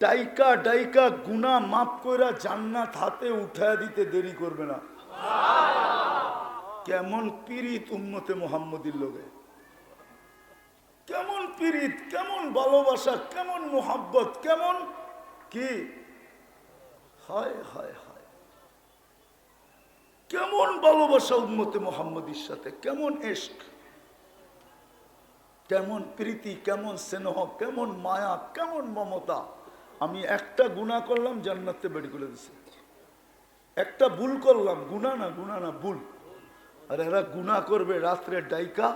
ডাইকা ডাইকা গুনাহ মাফ কইরা জান্নাত হাতে উঠায় দিতে দেরি করবে না। কেমন পীড়িত উম্মতে মুহাম্মদীর লোকে, কেমন পীড়িত, কেমন ভালোবাসা, কেমন মোহাব্বত, কেমন কি, হায় হায় হায়, কেমন ভালোবাসা উম্মতে মুহাম্মদীর সাথে, কেমন ইশক, কেমন প্রীতি, কেমন স্নেহ, কেমন মায়া, কেমন মমতা। আমি একটা গুনাহ করলাম জান্নাতে বের করে দিছে, একটা ভুল করলাম, গুনাহ না ভুল, আর এরা গুনাহ করবে রাত্রে ডাইকা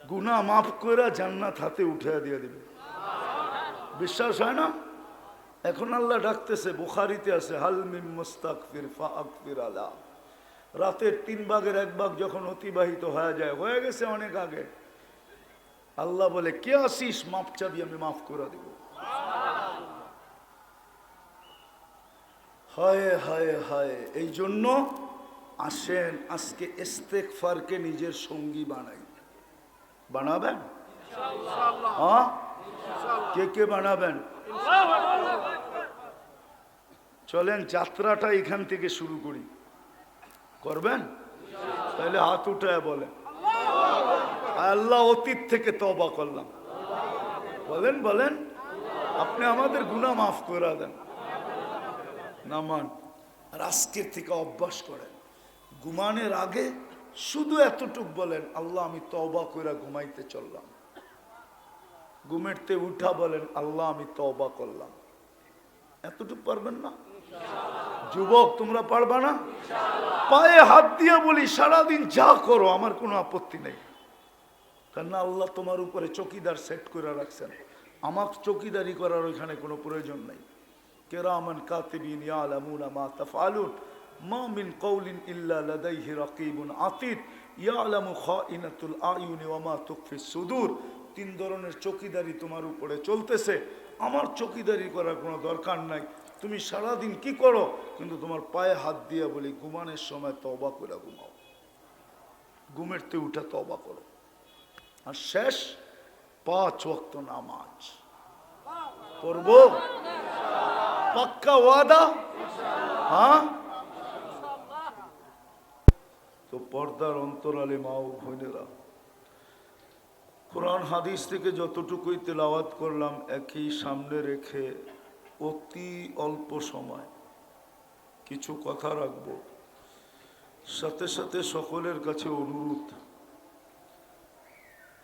গুনাহ মাফ করে জান্নাত হাতে উঠে দিয়ে দিবে। বিশ্বাস হয় না? এখন আল্লাহ ডাকতেছে, বুখারীতে আছে, হাল মিন মুস্তাগফির ফাগফির আলা। রাতের 3 ভাগের 1 ভাগ যখন অতিবাহিত হয়ে গেছে অনেক আগে, আল্লাহ বলে, কে আসিস মাপ চাবি, আমি মাফ করে দিব। হায় হায় হায়। এই জন্য আসেন আজকে ইস্তেগফারকে নিজের সঙ্গী বানাই। বানাবেন? হ্যাঁ, কে কে বানাবেন? চলেন যাত্রাটা এখান থেকে শুরু করি। করবেন? তাহলে হাত উঠায় বলেন, আল্লাহ অতীত থেকে তওবা করলাম। বলেন বলেন, আপনি আমাদের গুনাহ মাফ করে দেন। নামান। আর আজকের থেকে অভ্যাস করেন, ঘুমানোর আগে শুধু এতটুক বলেন, আল্লাহ আমি তওবা করে ঘুমাইতে চললাম। ঘুমেরতে উঠা বলেন, আল্লাহ আমি তওবা করলাম। এতটুক পারবেন না? যুবক তোমরা পারবা না? পায়ে হাত দিয়ে বলি, সারাদিন যা করো আমার কোনো আপত্তি নেই, কারণ আল্লাহ তোমার উপরে চকিদার সেট করে রাখছেন। আমার চকিদারি করার ওইখানে কোনো প্রয়োজন নেই। কিরামান কাতিবিন ইয়ালামুনা মা তাফআলুন মা মিন কওলিন ইল্লা লাদাইহি রাকিবুন আতীদ ইয়ালামু খাইনাতুল আয়ুনি ওয়া মা তুখফিস সুদূর। 3 ধরনের চকিদারি তোমার উপরে চলতেছে, আমার চকিদারি করার কোনো দরকার নাই। তুমি সারাদিন কি করো, কিন্তু তোমার পায়ে হাত দিয়ে বলি, ঘুমানোর সময় তওবা করে ঘুমাও, ঘুমেরতে উঠে তওবা করো। আর শেষ 5 ওয়াক্ত নামাজ পড়বো, পাক্কা ওয়াদা? হ্যাঁ, তো পর্দার অন্তরালে মা ও বোনেরা, কোরআন হাদিস থেকে যতটুকুই তেলাওয়াত করলাম একই সামনে রেখে অতি অল্প সময় কিছু কথা রাখবো। সাথে সাথে সকলের কাছে অনুরোধ,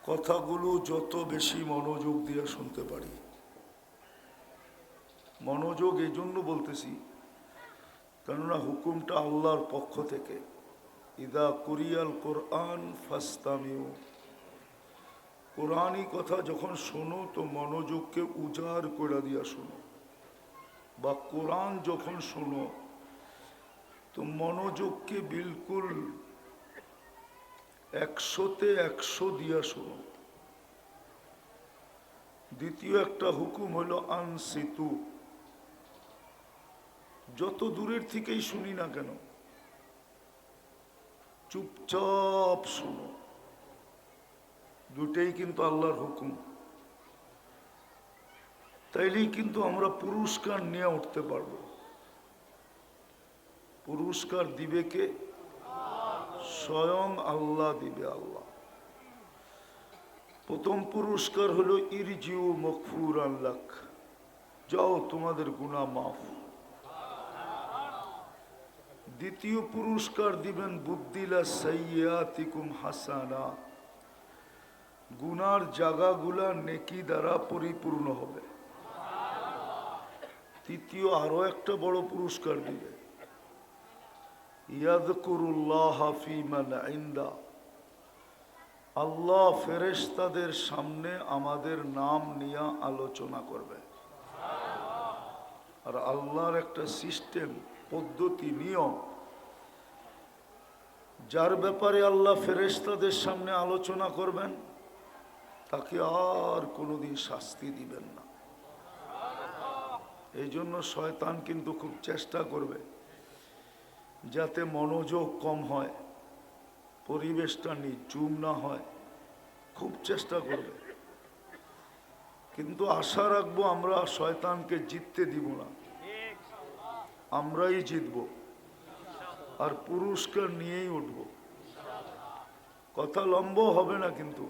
কথাগুলো যত বেশি মনোযোগ দিয়ে শুনতে পারি। মনোযোগ এই জন্য বলতেছি, কেননা হুকুমটা আল্লাহর পক্ষ থেকে, ইদা কুরিয়াল কোরআন ফাস্তামিউ। কোরআনই কথা যখন শোনো তো মনোযোগকে উজাড় করে দিয়া শোনো, বা কোরআন যখন শোনো তো মনোযোগকে বিলকুল 100-তে 100 দিয়া শোনো। দ্বিতীয় একটা হুকুম হলো আনসিতু, যত দূরের থেকেই শুনি না কেন চুপচাপ শোনো। দুটেই কিন্তু আল্লাহর হুকুম। তাইলেই কিন্তু আমরা পুরস্কার নিয়ে উঠতে পারবো। পুরস্কার দিবে কে? স্বয়ং আল্লাহ দিবে। আল্লাহ প্রথম পুরস্কার হলো ইরজিউ মগফুরান লাক, যাও তোমাদের গুনাহ মাফ। দ্বিতীয় পুরস্কার দিবেন বুদ্দিলা সাইয়্যাতিকুম হাসানা, গুনার জায়গাগুলা নেকি দ্বারা পরিপূর্ণ হবে। তৃতীয় আরো একটা বড় পুরস্কার দিবে, ইয়াযকুরুল্লাহ ফী মান ইনদা, আল্লাহ ফেরেশতাদের সামনে আমাদের নাম নিয়ে আলোচনা করবে। আর আল্লাহর একটা সিস্টেম, পদ্ধতি, নিয়ম, যার ব্যাপারে আল্লাহ ফেরেশতাদের সামনে আলোচনা করবেন তাকে আর কোনোদিন শাস্তি দিবেন না। এই জন্য শয়তান কিন্তু খুব চেষ্টা করবে যাতে মনোযোগ কম হয়, পরিবেশটা নিঝুম না হয়, খুব চেষ্টা করবে। কিন্তু আশা রাখবো আমরা শয়তানকে জিততে দিব না, আমরাই জিতব আর পুরস্কার নিয়েই উঠব। কথা লম্বা হবে না, কিন্তু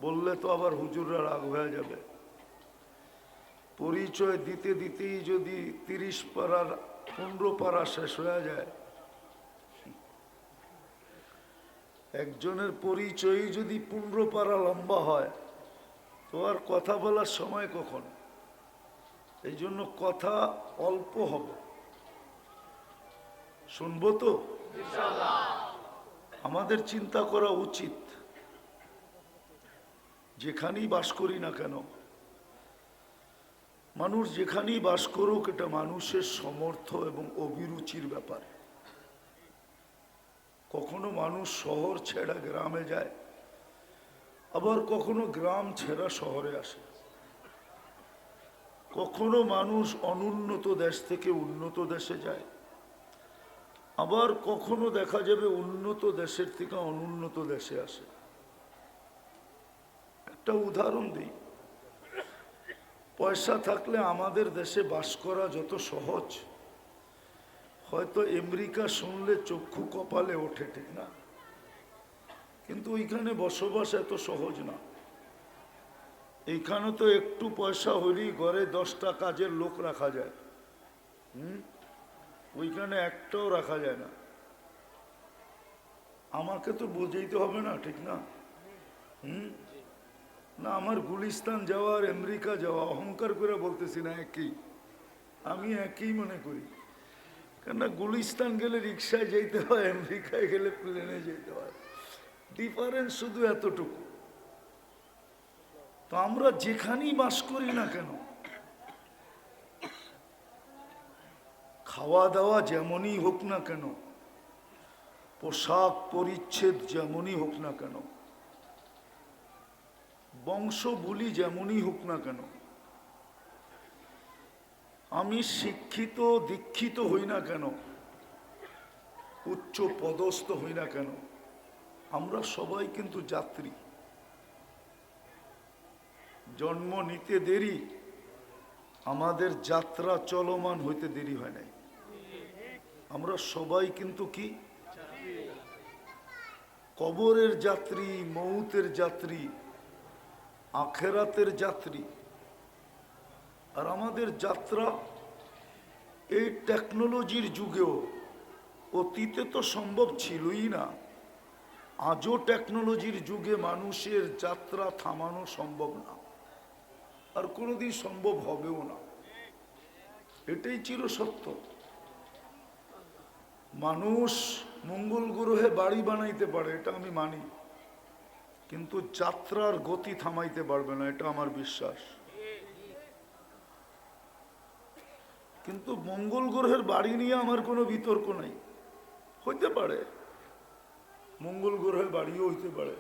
বললে তো আবার হুজুররা রাগ হয়ে যাবে। পরিচয় দিতে দিতেই যদি 30 পারার 15 পারা শেষ হয়ে যায়, একজনের পরিচয়ই যদি 15 পারা লম্বা হয়, তো আর কথা বলার সময় কখন? এই জন্য কথা অল্প হবে, শুনবো তো। আমাদের চিন্তা করা উচিত, যেখানেই বাস করি না কেন, মানুষ যেখানেই বাস করুক, এটা মানুষের সমর্থ এবং অভিরুচির ব্যাপার। কখনো মানুষ শহর ছেড়া গ্রামে যায়, আবার কখনো গ্রাম ছেড়া শহরে আসে। কখনো মানুষ অনুন্নত দেশ থেকে উন্নত দেশে যায়, আবার কখনো দেখা যাবে উন্নত দেশের থেকে অনুন্নত দেশে আসে। একটা উদাহরণ দিই, পয়সা থাকলে আমাদের দেশে বাস করা যত সহজ, হয়তো আমেরিকা শুনলে চক্ষু কপালে ওঠে, ঠিক না? কিন্তু ওইখানে বসবাস এত সহজ না। এইখানে তো একটু পয়সা হলেই ঘরে 10টা কাজের লোক রাখা যায়, ওইখানে একটাও রাখা যায় না। আমাকে তো বুঝাইতে হবে না, ঠিক না? না, আমার গুলিস্তান যাওয়া আর আমেরিকা যাওয়া, অহংকার করে বলতেছি না, একই। আমি একই মনে করি। কেননা গুলিস্তান গেলে রিক্সায় যেতে হয়, আমেরিকায় গেলে প্লেনে যেতে হয়। ডিফারেন্স শুধু এতটুকু। তো আমরা যেখানেই বাস করি না কেন, খাওয়া দাওয়া যেমনই হোক না কেন, পোশাক পরিচ্ছেদ যেমনই হোক না কেন, বংশ বুলি যেমনই হোক না কেন, আমি শিক্ষিত দীক্ষিত হই না কেন, উচ্চ পদস্থ হই না কেন, আমরা সবাই কিন্তু যাত্রী। জন্ম নিতে দেরি, আমাদের যাত্রা চলমান হইতে দেরি হয় নাই। আমরা সবাই কিন্তু কি কবরের যাত্রী, মৌতের যাত্রী, আখেরাতের যাত্রী। আর আমাদের যাত্রা এই টেকনোলজির যুগেও, অতীতে তো সম্ভব ছিলই না, আজও টেকনোলজির যুগে মানুষের যাত্রা থামানো সম্ভব না, আর কোনোদিন সম্ভব হবেও না। এটাই চির সত্য। মানুষ মঙ্গল গ্রহে বাড়ি বানাইতে পারে, এটা আমি মানি, কিন্তু যাত্রার গতি থামাইতে পারবে না, এটা আমার বিশ্বাস। কিন্তু মঙ্গল গ্রহের বাড়ি নিয়ে আমার কোনো বিতর্ক নাই। হইতে পারে মঙ্গল গ্রহের বাড়িও হইতে পারে,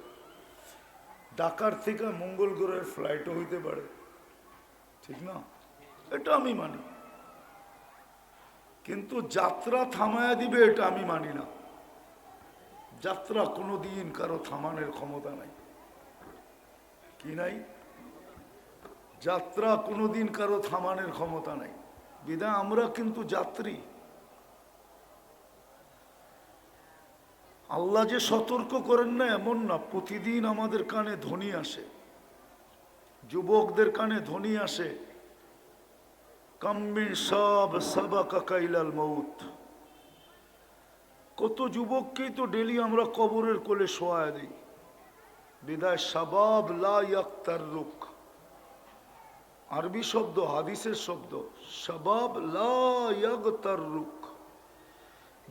ঢাকার থেকে মঙ্গল গ্রহের ফ্লাইটও হইতে পারে, ঠিক না? এটা আমি মানি। কিন্তু যাত্রা থামায়া দিবে, এটা আমি মানি না। যাত্রা কোনোদিন কারো থামানোর ক্ষমতা নাই। কি নাই? যাত্রা কোনোদিন কারো থামানোর ক্ষমতা নাই। বিধায় আমরা কিন্তু যাত্রী। আল্লাহ যে সতর্ক করেন না এমন না, প্রতিদিন আমাদের কানে ধ্বনি আসে, যুবকদের কানে ধ্বনি আসে, কাম্মিন সব সাবাকা কাইলাল মউত। কত যুবককেই তো ডেলি আমরা কবরের কোলে শোয়া দিই। বিদায় শাবাব লা ইয়াক্তাররুক, আরবি শব্দ, হাদিসের শব্দ, শাবাব লা ইয়াগতাররুক।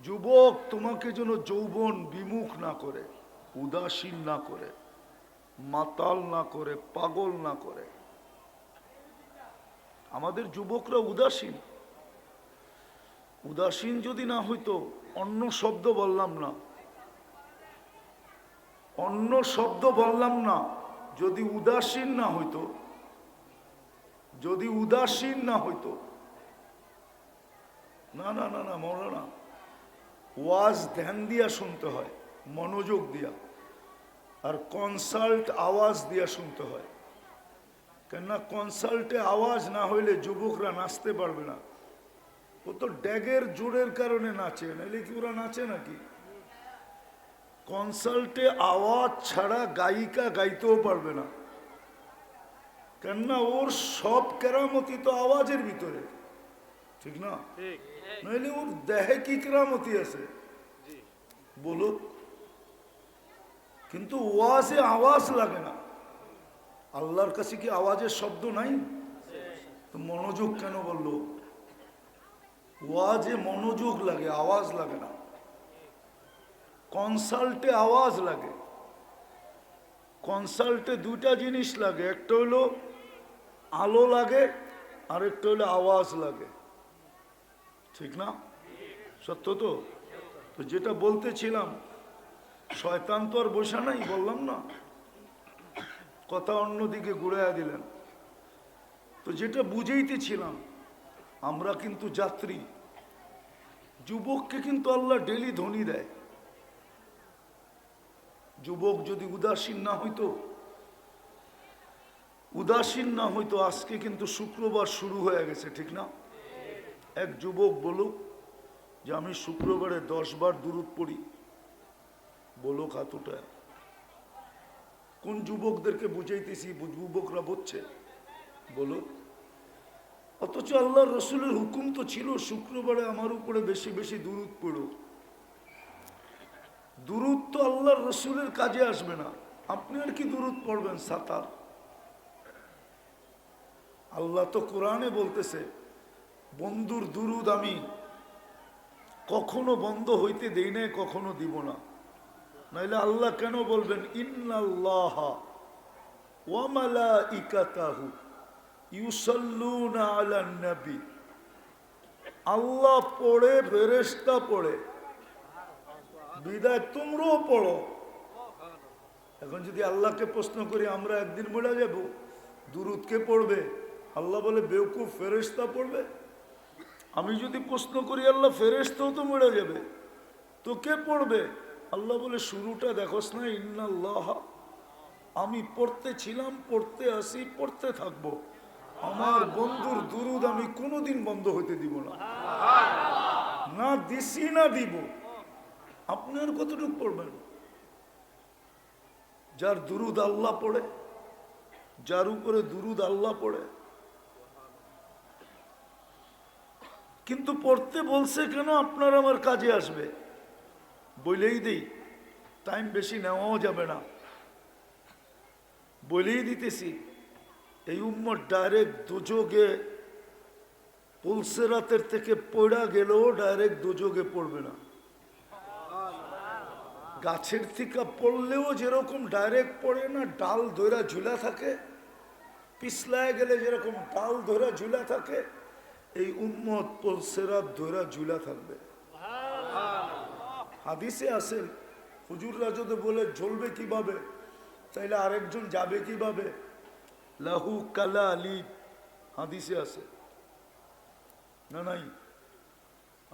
যুবক তোমাকে যেন যৌবন বিমুখ না করে, উদাসীন না করে, মাতাল না করে, পাগল না করে। আমাদের যুবকরা উদাসীন। উদাসীন যদি না হইতো, অন্য শব্দ বললাম না, অন্য শব্দ বললাম না, যদি উদাসীন না হইতো, যদি উদাসীন না হইতো, না না না না মৌলানা, ওয়াজ ধ্যান দিয়া শুনতে হয়, মনোযোগ দিয়া। আর কনসাল্ট আওয়াজ দিয়ে শুনতে হয়, কেননা কনসাল্টে আওয়াজ না হইলে যুবকরা নাচতে পারবে না। ও তো ড্যাগের জোরের কারণে নাচে, নাহলে কি ওরা নাচে নাকি? কনসাল্টে আওয়াজ ছাড়া গায়িকা গাইতেও পারবে না, কেননা ওর সব কেরামতি তো আওয়াজের ভিতরে, ঠিক না? নাহলে ওর দেহে কি কেরামতি আছে বলো? কিন্তু ওয়াজে আওয়াজ লাগে না। আল্লাহর কাছে কি আওয়াজের শব্দ নাই? তো মনোযোগ কেন বললো? ওয়াজে মনোযোগ লাগে, আওয়াজ লাগে না। কনসাল্টে আওয়াজ লাগে। কনসাল্টে দুটা জিনিস লাগে, একটা হলো আলো লাগে, আর একটা হলো আওয়াজ লাগে, ঠিক না? সত্য তো? তো যেটা বলতেছিলাম, শয়তান তো আর বসা নাই, বললাম না, কথা অন্যদিকে ঘুরাইয়া দিলেন। তো যেটা বুঝাইতেছিলাম, আমরা কিন্তু যাত্রী। যুবককে কিন্তু আল্লাহ ডেলি ধনী দেয়। যুবক যদি উদাসীন না হইতো, আজকে কিন্তু শুক্রবার শুরু হয়ে গেছে, ঠিক না? এক যুবক বলুক যে আমি শুক্রবারে 10 বার দুরূদ পড়ি, বলুক হাত উঠায়। কোন যুবকদেরকে বুঝাইতেছি, যুবকরা বুঝছে? বলুক। অথচ আল্লাহ রসুলের হুকুম তো ছিল শুক্রবারে আমার উপরে বেশি বেশি দুরূদ পড়ো। দুরূদ তো আল্লাহর রসুলের কাজে আসবে না, আপনি আর কি দুরূদ পড়বেন? সাতার। আল্লাহ তো কোরআনে বলতেছে, বন্ধুর দুরূদ আমি কখনো বন্ধ হইতে দেই না, কখনো দিব না। নাইলে আল্লাহ কেন বলবেন ইন্নাল্লাহা ওয়া মালাইকাতাহু ইউসাল্লুনা আলান নবী? আল্লাহ পড়ে, ফেরেশতা পড়ে, বিদায় তোমরাও পড়ো। এখন যদি আল্লাহকে প্রশ্ন করি, আমরা একদিন মরে যাব, দুরূদ কে পড়বে? আল্লাহ বলে বেওকুফ, ফেরেশতা পড়বে। আমি যদি প্রশ্ন করি, আল্লাহ ফেরেশতাও তো মরে যাবে, তো কে পড়বে? আল্লাহ বলে শুরুটা দেখোস না, ইন্নাল্লাহ, আমি পড়তে ছিলাম, পড়তে আসি, পড়তে থাকবো। আমার বন্ধুর দুরূদ আমি কোনোদিন বন্ধ হইতে দিব না, না দিছি না দিব। আপনার কতটুকু পড়বেন? যার দুরূদ আল্লাহ পড়ে, যার উপরে দুরূদ আল্লাহ পড়ে। কিন্তু পড়তে বলছে কেন? আপনার আমার কাজে আসবে, বলেই দেই, টাইম বেশি নেওয়াও যাবে না, বলেই দিতেছি। এই উম্মত ডাইরেক্ট দুযোগে, পুলসেরাতের থেকে পড়া গেলেও ডাইরেক্ট দুযোগে পড়বে না। গাছের থেকে পড়লেও যেরকম ডাইরেক্ট পড়ে না, ডাল ধরা ঝুলা থাকে, পিছলায় গেলে যেরকম ডাল ধরা ঝুলা থাকে, এই উম্মত পুলসেরাত ধরা ঝুলা থাকবে। হাদিসে আছে, হুজুররা যদি বলে ঝুলবে কিভাবে, তাইলে আরেকজন যাবে কিভাবে? লাহু কালা আলী, হাদিসে আছে না? নাই?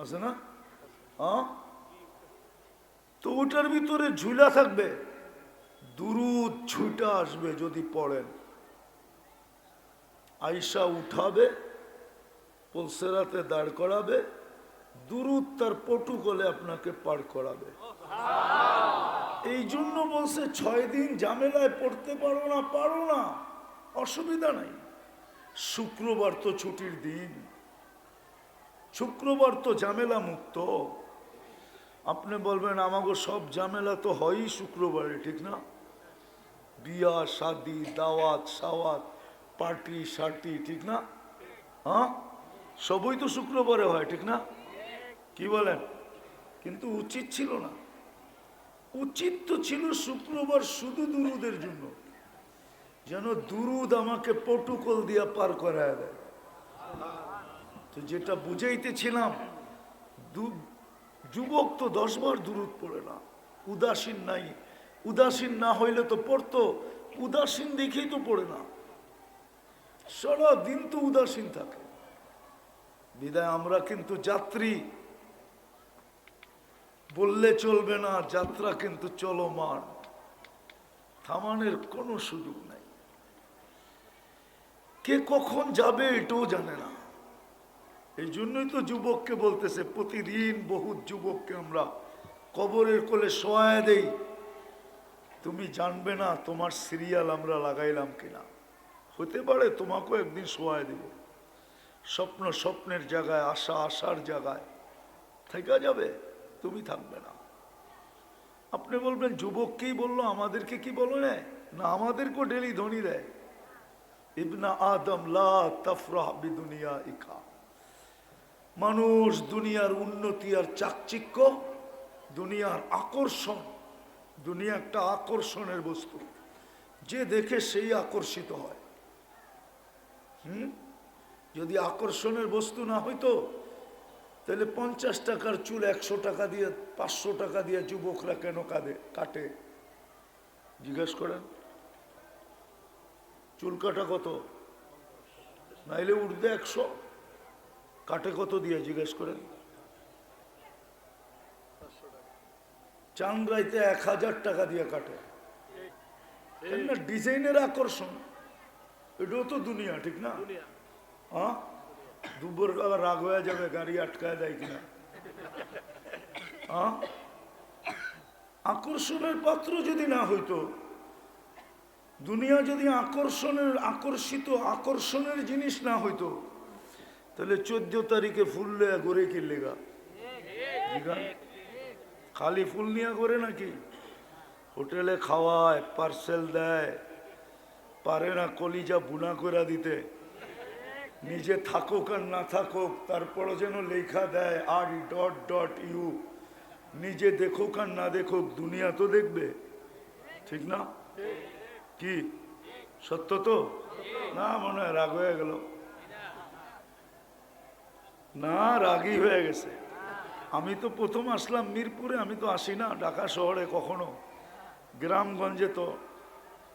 আছে না? হ্যাঁ। তো ওটার ভিতরে ঝুলা থাকবে, দুরূদ ছুটা আসবে যদি পড়েন। আয়সা উঠাবে, পুলসেরাতে দাঁড় করাবে, দুরূদ তার পটুকলে আপনাকে পার করাবে। এই জন্য বলছে 6 দিন ঝামেলায় পড়তে পারো না, অসুবিধা নাই। শুক্রবার তো ছুটির দিন, শুক্রবার তো ঝামেলা মুক্ত। আপনি বলবেন আমাগো সব ঝামেলা তো হয়ই শুক্রবারে, ঠিক না? বিয়া শাদি, দাওয়াত সাওয়াত, পার্টি শার্টি, ঠিক না? হ্যাঁ, সবই তো শুক্রবারে হয়, ঠিক না? কি বলেন? কিন্তু উচিত ছিল না। উচিত তো ছিল শুক্রবার শুধু দুরূদের জন্য, যেন দুরূদ আমাকে পটুকল দিয়া পার করায় দেয়। তো যেটা বুঝাইতেছিলাম, যুবক তো 10 বার দুরূদ পড়ে না, উদাসীন নাই। উদাসীন না হইলে তো পড়তো, উদাসীন দেখেই তো পড়ে না, সারা দিন তো উদাসীন থাকে। বিদায় আমরা কিন্তু যাত্রী, বললে চলবে না, যাত্রা কিন্তু চলমান। থামানোর কোনো সুযোগ নাই। কে কখন যাবে এটাও জানে না। এই জন্যই তো যুবককে বলতেছে, প্রতিদিন বহু যুবককে আমরা কবরের কোলে শোয়া দেই, তুমি জানবে না তোমার সিরিয়াল আমরা লাগাইলাম কিনা। হতে পারে তোমাকেও একদিন শোয়া দেব। স্বপ্ন স্বপ্নের জায়গায়, আশা আশার জায়গায় থেকে যাবে, তুমি থাকবে না। আপনি বলবেন যুবককেই বললো, আমাদেরকে কি বলো না? আমাদেরকেও ডেলি ধ্বনি দেয়, ইবনা আদম লা তাফরাহ বিদুনিয়া ইকা। মানুষ দুনিয়ার উন্নতি আর চাকচিক্য, দুনিয়ার আকর্ষণ, দুনিয়া একটা আকর্ষণের বস্তু, যে দেখে সেই আকর্ষিত হয়। যদি আকর্ষণের বস্তু না হইতো তাহলে 50 টাকার চুল 100 টাকা দিয়ে, 500 টাকা দিয়ে যুবকরা কেন কাটে? জিজ্ঞেস করেন, চুল কাটা কত? নাইলে উঠবে 100, কাটে কত দিয়ে? জিজ্ঞেস করেন। চাংরাইতে 1000 টাকা দিয়ে কাটে, না ডিজাইনের আকর্ষণ। এটাও তো দুনিয়া, ঠিক না? হ্যাঁ, দুপুর আবার রাগ হয়ে যাবে, গাড়ি আটকায় দেয় কিনা। হ্যাঁ, আকর্ষণের পাত্র যদি না হইতো, দুনিয়া যদি আকর্ষণের জিনিস না হইতো, তাহলে 14 তারিখে ফুল গড়ে কিনলে গা খালি ফুল নিয়ে করে নাকি? হোটেলে খাওয়ায়, পার্সেল দেয়, পারে না কলিজা বুনা করে দিতে। নিজে থাকুক আর না থাকুক, তারপরে যেন লেখা দেয় r.u। নিজে দেখুক আর না দেখুক, দুনিয়া তো দেখবে, ঠিক না? কি সত্য তো না? মনে হয় রাগ হয়ে গেল না? রাগই হয়ে গেছে। আমি তো প্রথম আসলাম মিরপুরে, আমি তো আসি না ঢাকা শহরে কখনো, গ্রামগঞ্জে তো।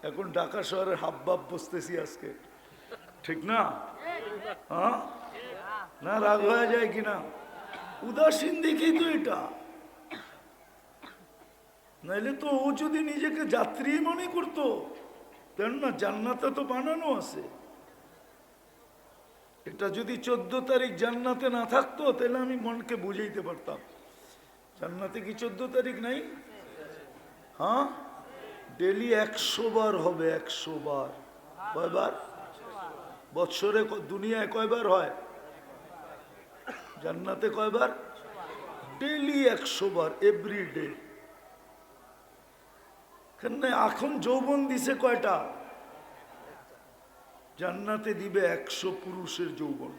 এখন ঢাকা শহরের হাবভাব বসতেছি আজকে, ঠিক না? হ্যাঁ, না রাগ হয়ে যায় কিনা? উদাসীন দেখেই তো এটা। নাইলে তো ও যদি নিজেকে যাত্রী মনে করতো, কেন না, জান্নাতে তো বানানো আছে। এটা যদি 14 তারিখ জান্নাতে না থাকতো, তাহলে আমি মনকে বুঝাইতে পারতাম। জান্নাতে কি 14 তারিখ নাই? হ্যাঁ, ডেলি 100 বার হবে, 100 বার। কয়বার? বৎসরে দুনিয়ায় কয়বার হয়? জান্নাতে কয়বার? ডেলি 100 বার, এভরিডে। এখন যৌবন দিছে কয়টা? জান্নাতে দিবে 100 পুরুষের যৌবন।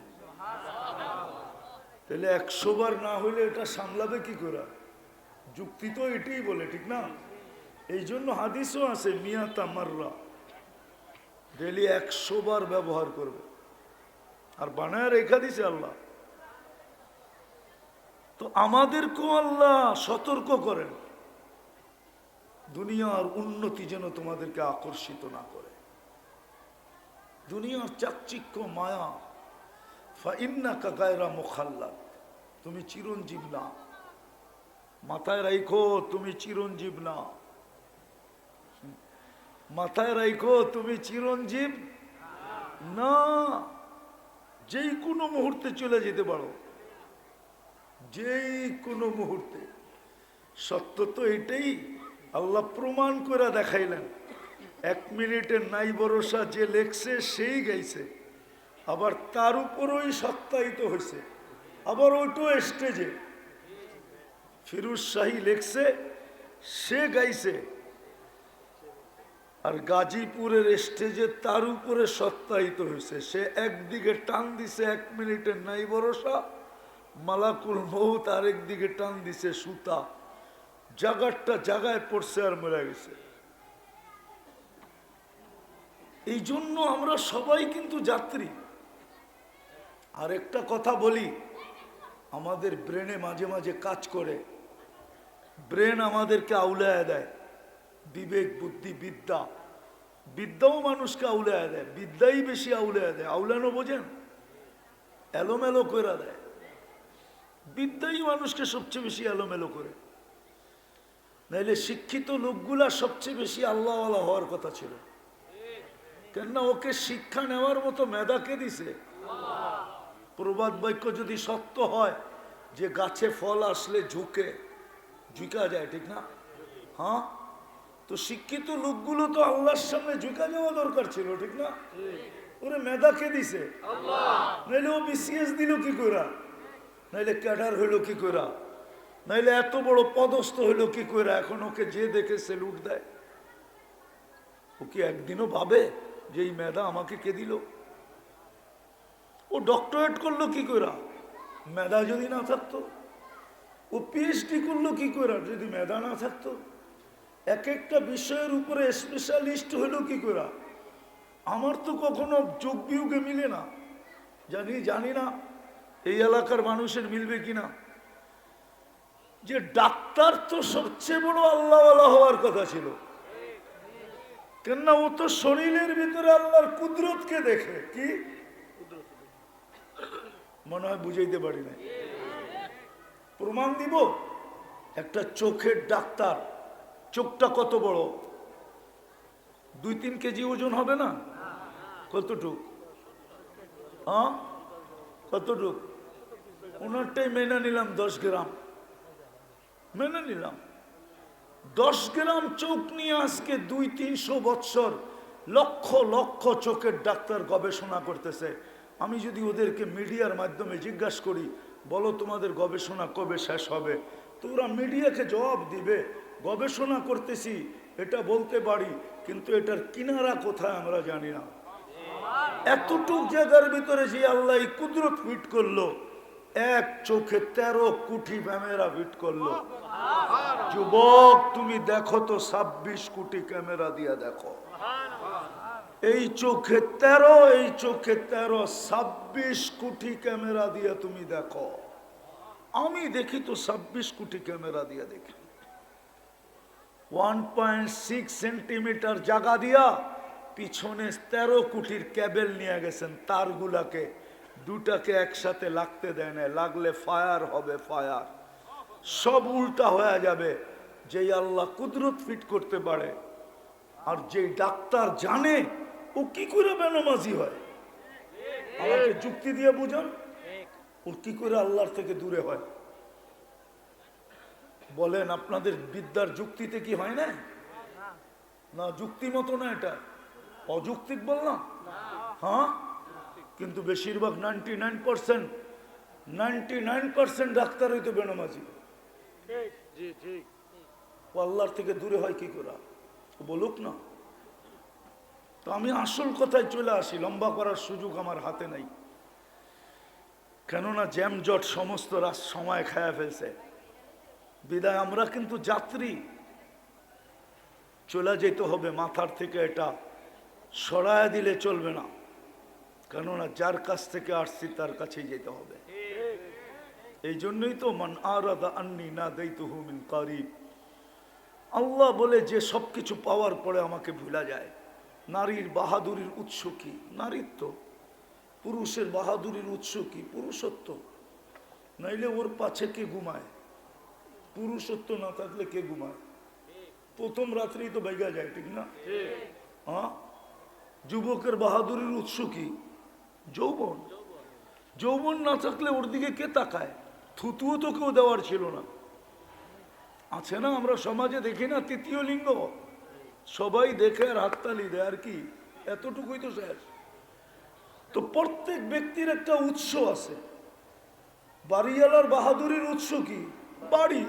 তাহলে 100 বার না হইলে এটা সামলাবে কি করে? যুক্তি তো এটাই বলে, ঠিক না? এই জন্য হাদিসও আছে, মিয়াতা মাররা, ডেলি 100 বার ব্যবহার করবে। আর বানায় রেখা দিছে আল্লাহ। তো আমাদেরকেও আল্লাহ সতর্ক করেন, দুনিয়ার উন্নতি যেন তোমাদেরকে আকর্ষিত না করে। দুনিয়ার চাকচিক্য, মায়া, ফাইন্নাকা গায়রা মুখাল্লাদ, তুমি চিরঞ্জীব না। মাথায় রাখো, তুমি চিরঞ্জীব না। মাথায় রাখো, তুমি চিরঞ্জীব না। যেই কোনো মুহূর্তে চলে যেতে পারো, যেই কোনো মুহূর্তে। সত্য তো এটাই, আল্লাহ প্রমাণ করে দেখাইলেন। 1 মিনিটের নাই ভরসা, যে লেখছে সেই গাইছে, আবার তার উপরই সত্যায়িত হয়েছে। আবার ওইটাও স্টেজে ফিরোজ শাহী লেখছে, সে গাইছে, আর গাজীপুরের স্টেজে তার উপরে সত্যায়িত হয়েছে। সে একদিকে টান দিছে 1 মিনিটের নাই ভরসা, মালাকুল মউত আরেক দিকে টান দিছে সুতা, জাগারটা জাগায় পড়ছে আর মরে গেছে। এই জন্য আমরা সবাই কিন্তু যাত্রী। আর একটা কথা বলি, আমাদের ব্রেনে মাঝে মাঝে কাজ করে, ব্রেন আমাদেরকে আউলায় দেয়। বিবেক, বুদ্ধি, বিদ্যা, বিদ্যাও মানুষকে আউলায় দেয়, বিদ্যাই বেশি আউলায় দেয়। আউলানো বোঝেন? এলোমেলো করে দেয়। বিদ্যাই মানুষকে সবচেয়ে বেশি এলোমেলো করে। নাইলে শিক্ষিত লোকগুলা সবচেয়ে বেশি আল্লাহওয়ালা হওয়ার কথা ছিল। কেননা ওকে শিক্ষা নেওয়ার মতো মেধাকে দিছে। প্রবাদ বাক্য যদি সত্য হয় যে গাছে ফল আসলে ঝুঁকা যায়, ঠিক না? হ্যাঁ, তো শিক্ষিত লোকগুলো তো আল্লাহর সামনে ঝুঁকা যাওয়া দরকার ছিল, ঠিক না? ওরে মেধাকে দিছে, নাইলে ও বিসিএস দিল কি করে, নাইলে ক্যাডার হইলো কি করে, নাইলে এত বড় পদস্থ হইলো কি করে? এখন ওকে যে দেখে সেলুট দেয়। ও কি একদিনও ভাবে যে এই মেধা আমাকে কে দিল? ও ডক্টরেট করলো কি করে? মেধা যদি না থাকতো। ও পিএইচডি করলো কি করে যদি মেধা না থাকতো? এক একটা বিষয়ের উপরে স্পেশালিস্ট হইলো কি করে? আমার তো কখনো যোগ বিয়োগে মিলে না। জানি না এই এলাকার মানুষের মিলবে কিনা, যে ডাক্তার তো সবচেয়ে বড় আল্লাহওয়ালা হওয়ার কথা ছিল। কেননা ও তো শরীরের ভিতরে আল্লাহর কুদরতকে দেখে। কি মনে হয় বুঝাইতে পারি না। প্রমাণ দিব। একটা চোখের ডাক্তার, চোখটা কত বড়? 2-3 কেজি ওজন হবে না? কতটুক? হ্যাঁ, কতটুক? ওনারটাই মেনে নিলাম 10 গ্রাম, মেনে নিলাম। 10 গ্রাম চোখ নিয়ে আজকে 200-300 বৎসর লক্ষ লক্ষ চোখের ডাক্তার গবেষণা করতেছে। আমি যদি ওদেরকে মিডিয়ার মাধ্যমে জিজ্ঞাসা করি, বলো তোমাদের গবেষণা কবে শেষ হবে, তো ওরা মিডিয়াকে জবাব দিবে গবেষণা করতেছি এটা বলতে পারি, কিন্তু এটার কিনারা কোথায় আমরা জানি না। এতটুক জায়গার ভিতরে যে আল্লাহ এই কুদরত ফিট করলো, এক চোখে 13 কোটি ক্যামেরা ফিট করলো। যুবক তুমি দেখো তো 26 কোটি ক্যামেরা দিয়া দেখো। এই চোখে 13, এই চোখে 13, 26 কোটি ক্যামেরা দিয়া তুমি দেখো। আমি দেখি তো 26 কোটি ক্যামেরা দিয়া দেখি। 1.6 সেন্টিমিটার জায়গা দিয়া পিছনে 13 কোটির কেবল নিয়ে গেছেন। তারগুলাকে দুটাকে একসাথে লাগতে দেয় না, লাগলে ফায়ার হবে, ফায়ার সব উল্টা হয়ে যাবে। যেই আল্লাহ কুদরত ফিট করতে পারে আর যেই ডাক্তার জানে ও কি করে বেনামাজি হয়, আমাকে যুক্তি দিয়ে বুঝান। ও কি করে আল্লাহর থেকে দূরে হয়? বলেন আপনাদের বিদ্যার যুক্তিতে কি হয় না? না, যুক্তি মতো না, এটা অযৌক্তিক বললাম। হ্যাঁ, কিন্তু বেশিরভাগ 99% ডাক্তারই তো বেনামাজি। ও আল্লাহর থেকে দূরে হয় কি করে? বলুক না। তো আমি আসল কথায় চলে আসি, লম্বা করার সুযোগ আমার হাতে নাই। কেননা জ্যামজট সমস্ত সময় খায়া ফেলছে। বিদায় আমরা কিন্তু যাত্রী, চলে যেতে হবে। মাথার থেকে এটা সরায়া দিলে চলবে না, কেননা যার কাছ থেকে আসছি তার কাছেই যেতে হবে। এই জন্যই তো মান আরাদা আন্নি না দাইতুহু মিন কারিব। আল্লাহ বলে যে সবকিছু পাওয়ার পরে আমাকে ভুলা যায়। নারীর বাহাদুরির উৎস কি? নারীত্ব। পুরুষের বাহাদুরির উৎস কি? পুরুষত্ব। নাইলে ওর পাছে কে ঘুমায়? পুরুষত্ব না থাকলে কে ঘুমায়? প্রথম রাত্রেই তো বাইগা যায়, ঠিক না? হ্যাঁ, যুবকের বাহাদুরির উৎস কি? যৌবন। যৌবন না থাকলে ওর দিকে কে তাকায়? থুতুও তো কেউ দেওয়ার ছিল না। আছে না, আমরা সমাজে দেখি না, তৃতীয় লিঙ্গ সবাই দেখে আর হাততালি দেয়, আর কি এতটুকুই তো শেষ। তো প্রত্যেক ব্যক্তির একটা উৎস আছে। বাড়িওয়ালার বাহাদুরির উৎস কি? বাড়ি।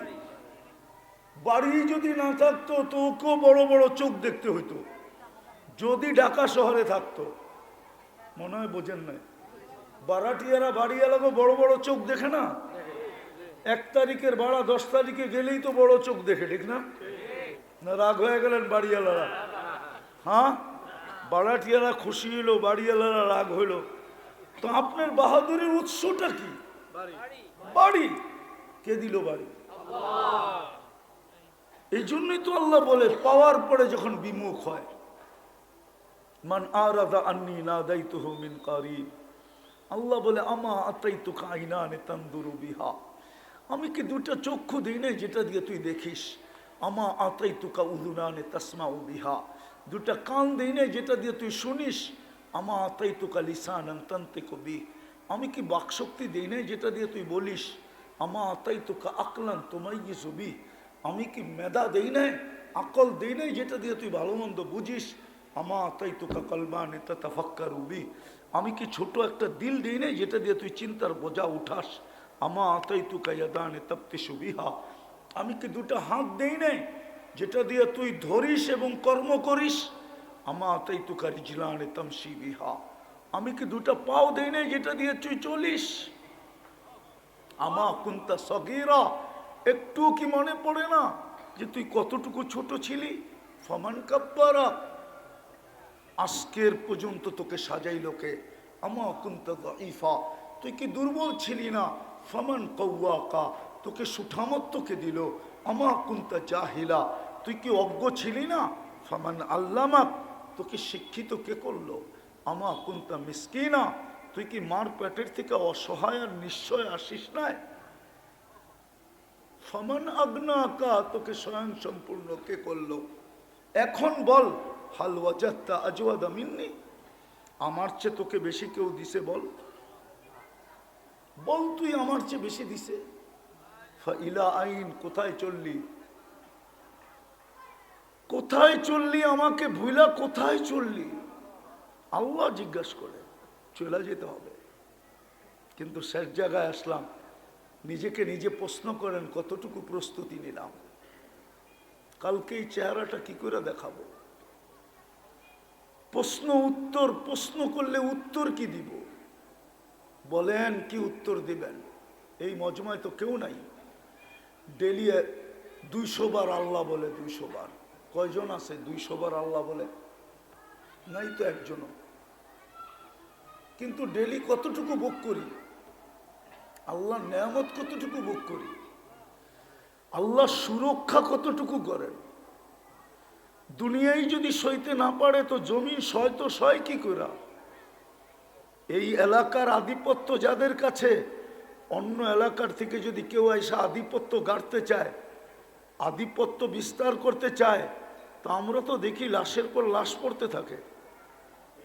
বাড়ি যদি না থাকতো তো ওকেও বড় বড় চোখ দেখতে হইতো। যদি ঢাকা শহরে থাকতো, মনে হয় বোঝেন নাই, বারাটিয়ারা বাড়িওয়ালাকে বড় বড় চোখ দেখে না? 1 তারিখের ভাড়া 10 তারিখে গেলেই তো বড় চোখ দেখে, ঠিক না? না রাগ হয়ে গেলেন বাড়িওয়ালারা? হ্যাঁ, বারাটিয়ারা খুশি হইলো, বাড়িওয়ালারা রাগ হইলো। তো আপনার বাহাদুরের উৎসটা কি? বাড়ি। কে দিল বাড়ি? এই জন্যই তো আল্লাহ বলে পাওয়ার পরে যখন বিমুখ হয়, মান আরাদা আন্নি নাদাইতুহু মিন কারিব। আল্লাহ বলে আমা আতাইতুকা আইনান তানদুরু বিহা। আমি কি দুটো চক্ষু দিই নাই যেটা দিয়ে তুই দেখিস? আমা আতাইতুকা উযুনানে তাসমাউ বিহা, দুটা কান দেই নাই যেটা দিয়ে তুই শুনিস। আমা আতাইতুকা লিসানান তানতিকু বিহি, আমি কি বাকশক্তি দেই নাই যেটা দিয়ে তুই বলিস। আমা আতাইতুকা আকলান তুমাইয়িজু বিহি, আমি কি মেধা দেই নাই, আকল দেই নাই যেটা দিয়ে তুই ভালো মন্দ বুঝিস। আমা আতাইতুকা কলবানে তাতাফাক্কারু বিহি, আমি কি ছোট একটা দিল দেই নাই যেটা দিয়ে তুই চিন্তার বোঝা উঠাস। আমা আতাইতুকা ইয়াদানে তাবতিশু বিহা, আমি কি দুটা হাত দেই নাই যেটা দিয়ে তুই ধরিস এবং কর্ম করিস। আমা আতাইতুকা রিজলানে তামশি বিহা, আমি কি দুটা পাও দেই নাই যেটা দিয়ে তুই চলিস। আমা কুনতা সগীরা, একটু কি মনে পড়ে না যে তুই কতটুকু ছোট ছিলি। ফামান কাব্বারা, আজকের পর্যন্ত তোকে সাজাইল কে। আমা কুনতা দাঈফা, তুই কি দুর্বল ছিলি না। ফামান কওয়াকা, তোকে সুঠামত্বকে দিল। আমা কুনতা জাহিলা, তুই কি অজ্ঞ ছিলি না। ফামান আল্লামাক, তোকে শিক্ষিত কে করলো। আমা কুনতা মিসকিনা, তুই কি মার পেটের থেকে অসহায় আর নিশ্চয় আসিস নাই। ফামান আগনাকা, তোকে স্বয়ং সম্পূর্ণ কে করলো। এখন বল, হাল ওয়াজাদতা আজওয়াদা মিন্নি, আমার চেয়ে তোকে বেশি কেউ দিছে বল। বল তুই আমার চেয়ে বেশি দিছে। ফাইলা আইন, কোথায় চললি, কোথায় চললি, আমাকে ভুলা কোথায় চললি। আল্লাহ জিজ্ঞাসা করে, চলে যেতে হবে। কিন্তু শেষ জায়গায় আসলাম, নিজেকে নিজে প্রশ্ন করেন কতটুকু প্রস্তুতি নিলাম। কালকে এই চেহারাটা কি করে দেখাবো। প্রশ্ন উত্তর, প্রশ্ন করলে উত্তর কি দিব, বলেন কি উত্তর দিবেন। এই মজমায় তো কেউ নাই। ডেলি 200 বার আল্লাহ বলে, 200 বার। কয়জন আছে 200 বার আল্লাহ বলে? নাই তো একজনও। কিন্তু ডেলি কতটুকু ভোগ করি, আল্লাহ নেয়ামত কতটুকু ভোগ করি, আল্লাহ সুরক্ষা কতটুকু করেন। দুনিয়ায় যদি সইতে না পারে তো জমিন সয় তো সয় কি করে। এই এলাকার আধিপত্য যাদের কাছে, অন্য এলাকার থেকে যদি কেউ এসে আধিপত্য গাড়তে চায়, আধিপত্য বিস্তার করতে চায়, তা আমরা তো দেখি লাশের পর লাশ পড়তে থাকে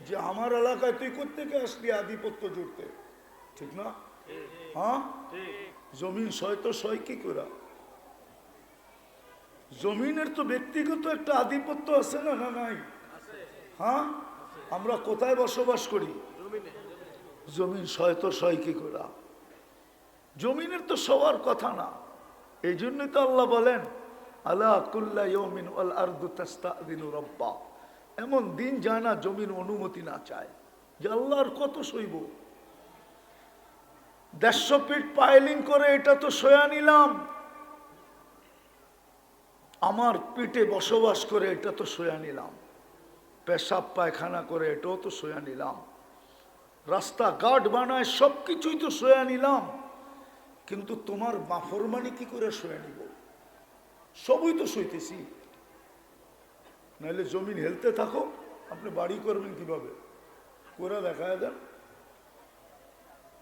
যে আমার এলাকায় তুই কোত্থেকে আসলি আধিপত্য জুড়তে। ঠিক না? হ্যাঁ, জমিন সয় তো সয় কি করে। জমিনের তো ব্যক্তিগত একটা আধিপত্য আছে না, না নাই? হ্যাঁ, আমরা কোথায় বসবাস করি, জমিন সয় তো সয় কি করে। জমিনের তো সবার কথা না। এই জন্যই তো আল্লাহ বলেন, আলা কুল্লা ইয়াউমিন ওয়াল আরদু তাস্তাযিনু রাব্বা, এমন দিন যায় না জমিন অনুমতি না চায় যে আল্লাহর কত সইব। 150 ফিট পাইলিং করে এটা তো সয়া নিলাম, আমার পিঠে বসবাস করে এটা তো সয়া নিলাম, পেশাব পায়খানা করে এটাও তো সয়া নিলাম, রাস্তাঘাট বানায় সব কিছুই তো সয়া নিলাম। কিন্তু তোমার মাফরমানি কি করে সয়া নিব, সবই তো সইতেছি। নাহলে জমিন হেলতে থাকো, আপনি বাড়ি করবেন কিভাবে, করে দেখায় দেন।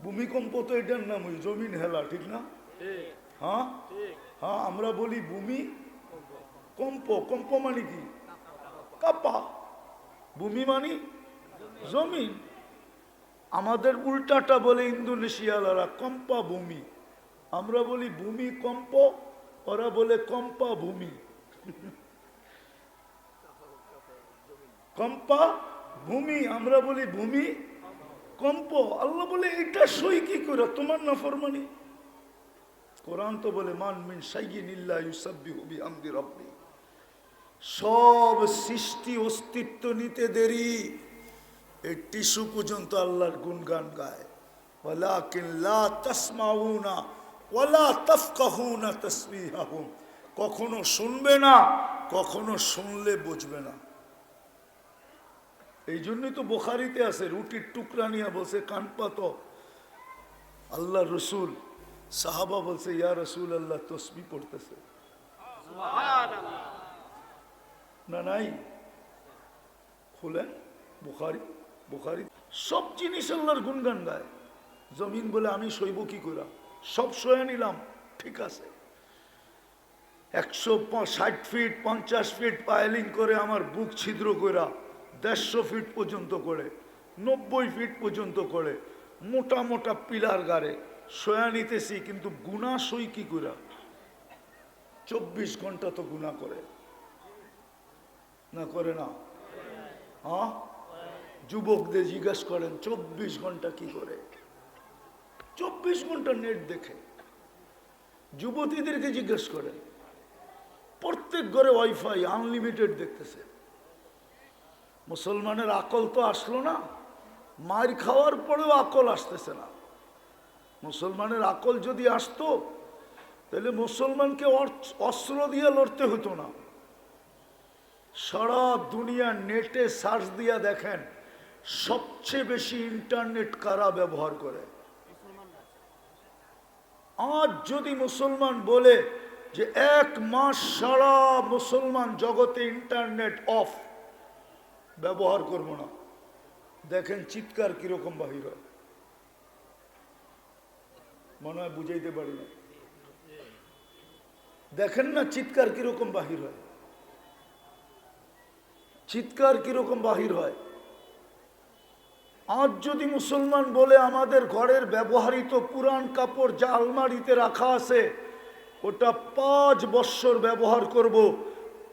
ভূমিকম্প তো এটার নাম, ওই জমিন হেলা, ঠিক না? হ্যাঁ হ্যাঁ, আমরা বলি ভূমি কম্প, কম্প মানে কি, কাপা, ভূমি মানে জমিন। আমাদের উল্টাটা বলে ইন্দোনেশিয়ালারা, কম্পা ভূমি। আমরা বলি ভূমি কম্প, ওরা বলে কম্পা ভূমি। কম্পা ভূমি, আমরা বলি ভূমি কম্প। আল্লাহ বলে এটা সই কি করে, তোমার নাফরমানি। কোরআন তো বলে মান মিন শাইইন ইল্লা ইউসাব্বিহু বিহামদি রাব্বি, সব সৃষ্টি অস্তিত্ব নিতে দেরি, এই টিস্যু পর্যন্ত আল্লাহর গুণগান গায়। ওয়ালাকিন লা তাসমাউনা ওয়ালা তাফকাহুনা তাসবিহাহুম, কখনো শুনবে না, কখনো শুনলে বুঝবে না। এই জন্যই তো বুখারীতে আছে, রুটির টুকরা নিয়ে বলছে কান পাতো, আল্লাহ রসুল সাহাবা বলছে ইয়া রসুল আল্লাহ তসবিহ পড়তেছে। না নাই, খুলেন বুখারী, বুখারী সব জিনিস আল্লাহর গুণগান গায়। জমিন বলে আমি সইব কি করে, সব সয়ে নিলাম, ঠিক আছে। 160 ফিট 50 ফিট পাইলিং করে আমার বুক ছিদ্র করা 150 ফিট পর্যন্ত করে 90 ফিট পর্যন্ত করে মোটা মোটা পিলার গাড়ে সয়া নিতেছি, কিন্তু গুণা সই কি করে? 24 ঘন্টা তো গুণা করে না, করে না? হ্যাঁ, যুবকদের জিজ্ঞাসা করেন 24 ঘন্টা কি করে? 24 ঘন্টা নেট দেখে। যুবতীদেরকে জিজ্ঞেস করেন, প্রত্যেক ঘরে ওয়াইফাই আনলিমিটেড দেখতেছে। মুসলমানের আকল তো আসলো না, মার খাওয়ার পরেও আকল আসতেছে না। মুসলমানের আকল যদি আসতো তাহলে মুসলমানকে অস্ত্র দিয়ে লড়তে হতো না। সারা দুনিয়া নেটে সার্চ দিয়া দেখেন সবচেয়ে বেশি ইন্টারনেট কারা ব্যবহার করে। আজ যদি মুসলমান বলে যে 1 মাস সারা মুসলমান জগতে ইন্টারনেট অফ, ব্যবহার করব না, দেখেন চিৎকার কিরকম বাহির হয়। মনে হয় বুঝাইতে পারি না। দেখেন না চিৎকার কিরকম বাহির হয়, চিৎকার কিরকম বাহির হয়। আজ যদি মুসলমান বলে আমাদের ঘরের ব্যবহৃত পুরান কাপড় যা আলমারিতে রাখা আছে ওটা 5 বৎসর ব্যবহার করব,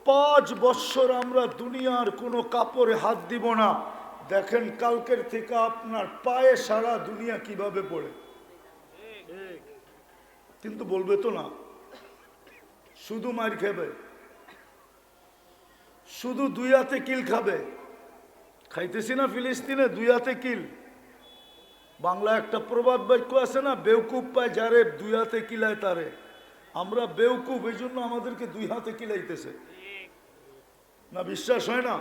5 বৎসর আমরা দুনিয়ার কোনো কাপড়ে হাত দিব না, দেখেন কালকের থেকে আপনার পায়ে সারা দুনিয়া কিভাবে পড়ে। কিন্তু বলবে তো না, শুধু মার খাবে, শুধু 2 হাতে কিল খাবে। খাইতেছি না ফিলিস্তিনে 2 হাতে কিল। বাংলা একটা প্রবাদ বাক্য আছে না, বেউকুফ পায় যারে 2 হাতে কিলায় তারে। আমরা বেউকুফ, এই জন্য আমাদেরকে 2 হাতে কিলাইতেছে না। বিশ্বাস হয় না?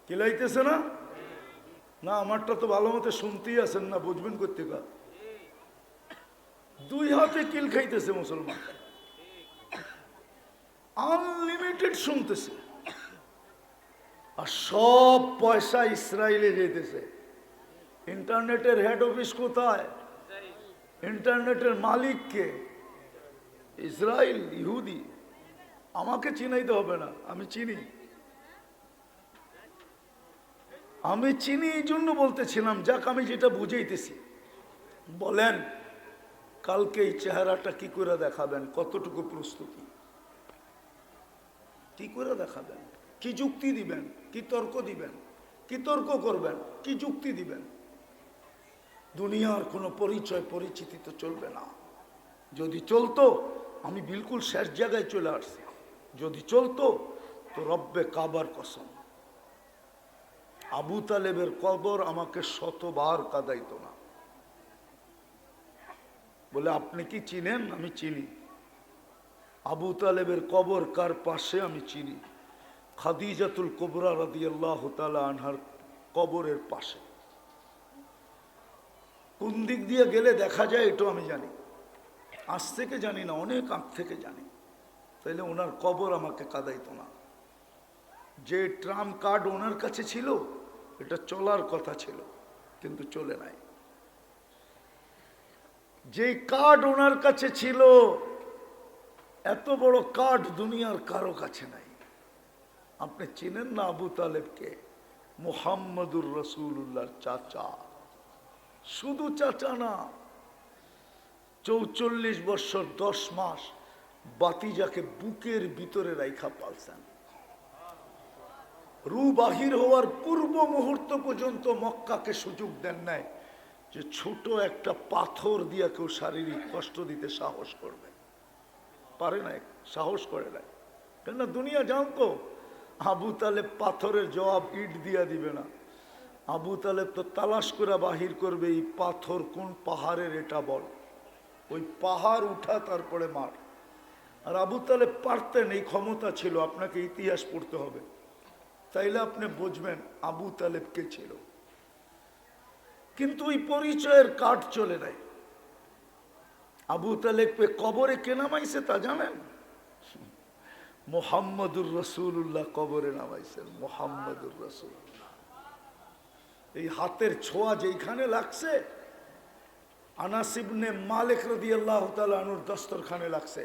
কিলাইতেছে না? না, আমারটা তো ভালো মতো শুনতেই আছেন না, বুঝবেন কোত্থেকে। 2 হাতে কিল খাইতেছে মুসলমান, আনলিমিটেড শুনতেছে, আর সব পয়সা ইসরায়েলে যেতেছে। ইন্টারনেটের হেড অফিস কোথায়? ইন্টারনেটের মালিক কে? ইসরায়েল, ইহুদি। আমাকে চিনাইতে হবে না, আমি চিনি। আমি চিনি, এই জন্য বলতেছিলাম। যাক, আমি যেটা বুঝাইতেছি, বলেন কালকে এই চেহারাটা কি করে দেখাবেন? কতটুকু প্রস্তুতি? কি করে দেখাবেন? কি যুক্তি দিবেন? কি তর্ক দিবেন? কি তর্ক করবেন? কি যুক্তি দিবেন? দুনিয়ার কোনো পরিচয় পরিচিতি তো চলবে না। যদি চলতো, আমি বিলকুল শেষ জায়গায় চলে আসছি। যদি চলতো তো রব্বে কাবার কসম, আবু তালেবের কবর আমাকে 100বার কাঁদাইতো না। বলে আপনি কি চিনেন? আমি চিনি। আবু তালেবের কবর কার পাশে? আমি চিনি। খাদিজাতুল কুবরা রাদিয়াল্লাহু তাআলা আনহার কবরের পাশে। কোন দিক দিয়ে গেলে দেখা যায় এটা আমি জানি। আজ থেকে জানি না, অনেক আগ থেকে জানি। তাইলে ওনার কবর আমাকে কাঁদাইতো না। যে ট্রাম কার্ড ওনার কাছে ছিল, এটা চলার কথা ছিল, কিন্তু চলে নাই। যে কার্ড ওনার কাছে ছিল, এত বড় কার্ড দুনিয়ার কারো কাছে নাই। আপনি চিনেন না আবু তালেবকে? মুহাম্মদুর রাসূলুল্লাহর চাচা। শুধু চাচা না, 44 বছর 10 মাস বাতিজাকে বুকের ভিতরে রাইখা পালছেন। রু বাহির হওয়ার পূর্ব মুহূর্ত পর্যন্ত মক্কাকে সুযোগ দেন নাই যে ছোট একটা পাথর দিয়া কেউ শারীরিক কষ্ট দিতে সাহস করবে। পারে নাই, সাহস করে নাই। কেননা দুনিয়া জানতো আবু তালেব পাথরের জবাব ইট দিয়া দিবে না। আবু তালেব তো তালাশ করে বাহির করবে, এই পাথর কোন পাহাড়ের, এটা বল। ওই পাহাড় উঠা, তারপরে মার। আর আবু তালেব পারতেন, এই ক্ষমতা ছিল। আপনাকে ইতিহাস পড়তে হবে, তাইলে আপনি বুঝবেন আবু তালেব কে ছিল। কিন্তু ওই পরিচয়ের কাঠ চলে নাই। আবু তালেবকে কবরে কে নামাইছে তা জানেন? মুহাম্মদুর রাসূলুল্লাহ কবরে নামাইছেন। মুহাম্মদুর রাসূলুল্লাহ। এই হাতের ছোঁয়া যেখানে লাগছে, আনাস ইবনে মালিক রাদিয়াল্লাহু তাআলা আনহুর দস্তরখানে লাগছে।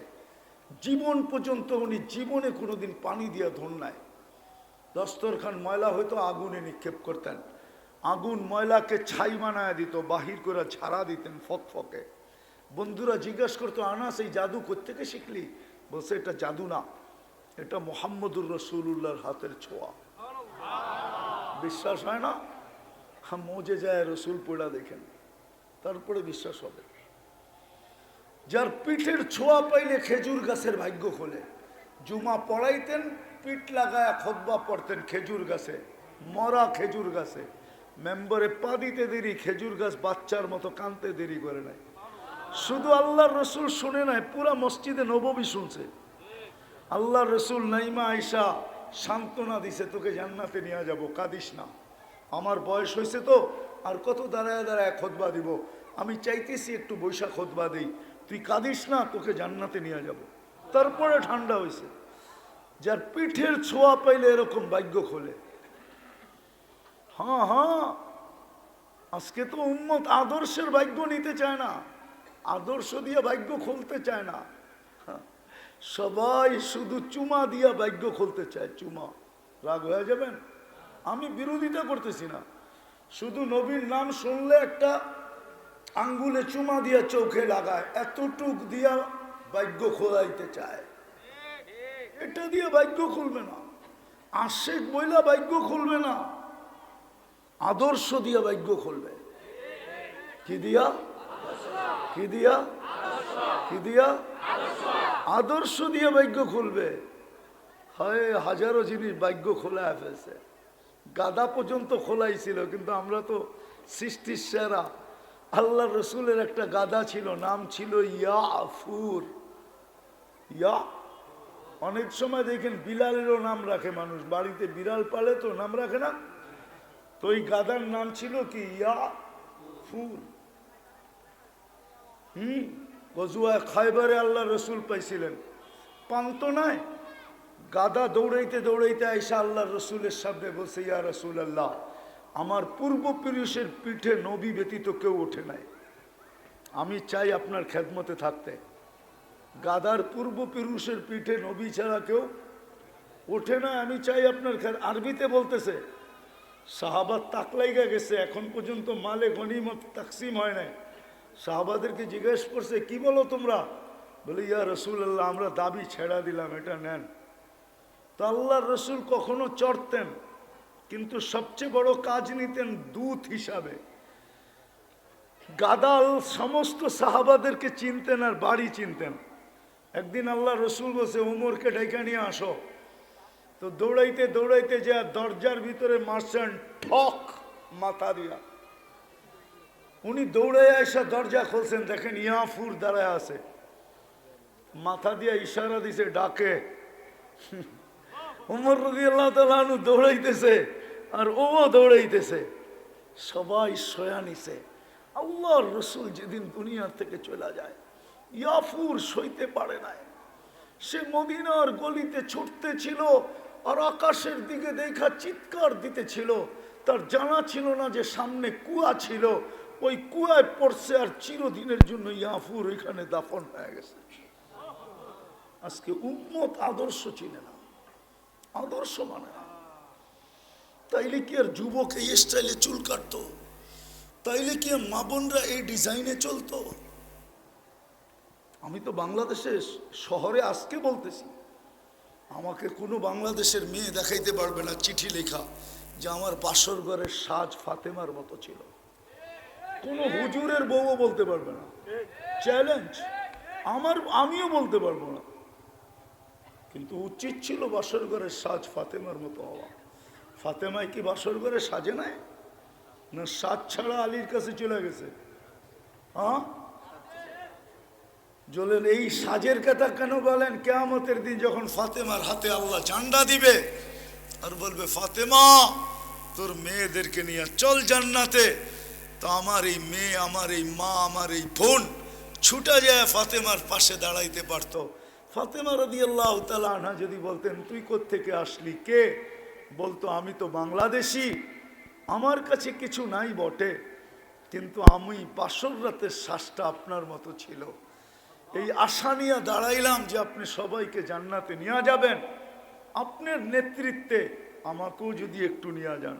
জীবন পর্যন্ত উনি জীবনে কোনোদিন পানি দিয়া ধন নাই। দস্তরখান ময়লা হয়তো আগুনে নিক্ষেপ করতেন, আগুন ময়লাকে ছাই বানায় দিত, বাহির করে ঝাড়া দিতেন ফকফকে। বন্ধুরা জিজ্ঞাসা করতো, আনাস এই জাদু কোত্থেকে শিখলি? বলছে এটা জাদু না, এটা মুহাম্মদুর রাসূলুল্লাহর হাতের ছোঁয়া। বিশ্বাস হয় না? মজে যায় রসুল পড়া দেখেন, তারপরে বিশ্বাস হবে। যার পিঠের ছোঁয়া পাইলে খেজুর গাছের ভাগ্য খোলে। জুমা পড়াইতেন, পিঠ লাগায়া খুতবা পড়তেন খেজুর গাছে, মরা খেজুর গাছে। মেম্বারে পা দিতে দেরি, খেজুর গাছ বাচ্চার মতো কানতে দেরি করে নাই। শুধু আল্লাহর রসুল শুনে নাই, পুরা মসজিদে নববী শুনছে। আল্লাহর রসুল নাইমা আয়েশা সান্ত্বনা দিছে, তোকে জান্নাতে নিয়ে যাব, কাঁদিস না, আমার বয়স হয়েছে তো, আর কত দাঁড়ায় দাঁড়ায় খুতবা দিব, আমি চাইতেছি একটু বৈশাখ খুতবা দিই, তুই কাঁদিস না, তোকে জান্নাতে নিয়ে যাব। তারপরে ঠান্ডা হয়েছে। যার পিঠের ছোঁয়া পাইলে এরকম ভাগ্য খোলে। হ্যাঁ হ্যাঁ, আজকে তো উম্মত আদর্শের ভাগ্য নিতে চায় না, আদর্শ দিয়ে ভাগ্য খুলতে চায় না। সবাই শুধু চুমা দিয়া ভাগ্য খুলতে চায়। চুমা, রাগ হয়ে যাবেন, আমি বিরোধিতা করতেছি না, শুধু নবীর নাম শুনলে একটা আঙ্গুলে চুমা দিয়া চোখে লাগায়, এতটুক দিয়া ভাগ্য খোলাইতে চায়। এটা দিয়ে ভাগ্য খুলবে না, আশেক বইলা ভাগ্য খুলবে না, আদর্শ দিয়া ভাগ্য খুলবে। কি দিয়া? কি দিয়া? কি দিয়া? আদর্শ দিয়ে ভাগ্য খুলবে। হয় হাজারো জিনিস ভাগ্য খোলা ফেলছে, গাদা পর্যন্ত খোলাইছিল, কিন্তু আমরা তো সৃষ্টির সেরা। আল্লাহ রসুলের একটা গাদা ছিল, নাম ছিল ইয়াফুর। ইয়া, অনেক সময় দেখেন বিলালেরও নাম রাখে মানুষ, বাড়িতে বিড়াল পালে তো নাম রাখে না, তো ওই গাদার নাম ছিল কি? ইয়াফুর। গজওয়ায়ে খায়বারে আল্লাহ রসুল পাইছিলেন, পান্ত নাই, গাদা দৌড়াইতে দৌড়াইতে আইসা আল্লাহ রসুলের সামনে বলছে, ইয়া রসুল আল্লাহ, আমার পূর্বপুরুষের পিঠে নবী ব্যতীত কেউ ওঠে নাই, আমি চাই আপনার খেদমতে থাকতে। গাদার পূর্বপুরুষের পিঠে নবী ছাড়া কেউ ওঠে না, আমি চাই আপনার আরবিতে বলতেছে। সাহাবা তাকলাইগা গেছে, এখন পর্যন্ত মালে গনিমত তাকসিম হয় নাই। সাহাবাদেরকে জিজ্ঞেস করছে, কি বলো তোমরা? বলে, ইয়া রসুল আল্লাহ, আমরা দাবি ছেড়া দিলাম, এটা নেন। তো আল্লাহর রসুল কখনো চড়তেন, কিন্তু সবচেয়ে বড় কাজ নিতেন দূত হিসাবে। গাদাল সমস্ত সাহাবাদেরকে চিনতেন আর বাড়ি চিনতেন। একদিন আল্লাহ রসুল বসে, উমরকে ডেকে নিয়ে আসো। তো দৌড়াইতে দৌড়াইতে যে দরজার ভিতরে মারছেন ঠক মাথা দিয়া। উনি দৌড়ে এসে দরজা খুলছেন, দেখেন ইয়াফুর দাঁড়ায় আছে, মাথা দিয়ে ইশারা দিছে, ডাকে। উমর রাদিয়াল্লাহু তাআলা আনহু দৌড়াইতেছে আর ও দৌড়াইতেছে, সবাই শোয়া নিছে। আল্লাহর রসুল যেদিন দুনিয়ার থেকে চলে যায়, ইয়াফুর সইতে পারে নাই। সে মদিনার গলিতে ছুটতে ছিল আর আকাশের দিকে দেখা চিৎকার দিতেছিল। তার জানা ছিল না যে সামনে কুয়া ছিল, ওই কুয়ায় পড়ছে আর চিরদিনের জন্য ইয়াফুর ওইখানে দাফন হয়ে গেছে। আজকে উম্মত আদর্শ চিনে না, আদর্শ মানে না। তাইলে কি আর যুবক এই স্টাইলে চুল কাটতো? তাইলে কি আর মা বোনরা এই ডিজাইনে চলতো? আমি তো বাংলাদেশের শহরে আজকে বলতেছি, আমাকে কোনো বাংলাদেশের মেয়ে দেখাইতে পারবে না চিঠি লেখা যে আমার বাসর ঘরের সাজ ফাতেমার মতো ছিল। কোনো হুজুরের বউও বলতে পারবে না, চ্যালেঞ্জ। আমিও বলতে পারবো না, কিন্তু উচিত ছিল বাসর ঘরের সাজ ফাতেমার মতো হওয়া। ফাতেমায় কি বাসর ঘরে সাজে নাই? না সাজ ছাড়া আলীর কাছে চলে গেছে? হ্যাঁ, বলেন এই সাজের কথা কেন বলেন? কিয়ামতের দিন যখন ফাতেমার হাতে আল্লাহ ঝান্ডা দিবে আর বলবে, ফাতেমা তোর মেয়েদেরকে নিয়ে চল জান্নাতে, তো আমার এই মেয়ে, আমার এই মা, আমার এই বোন ছুটা যায় ফাতেমার পাশে দাঁড়াইতে পারতো। ফাতেমা রাদিয়াল্লাহু তাআলা আনহা যদি বলতেন, তুই কোত্থেকে আসলি, কে? বলতো, আমি তো বাংলাদেশি, আমার কাছে কিছু নাই বটে, কিন্তু আমি বাসর রাতের শ্বাসটা আপনার মতো ছিল। এই আশা নিয়ে দাঁড়াইলাম যে আপনি সবাইকে জান্নাতে নিয়ে যাবেন, আপনার নেতৃত্বে আমাকেও যদি একটু নিয়ে যান।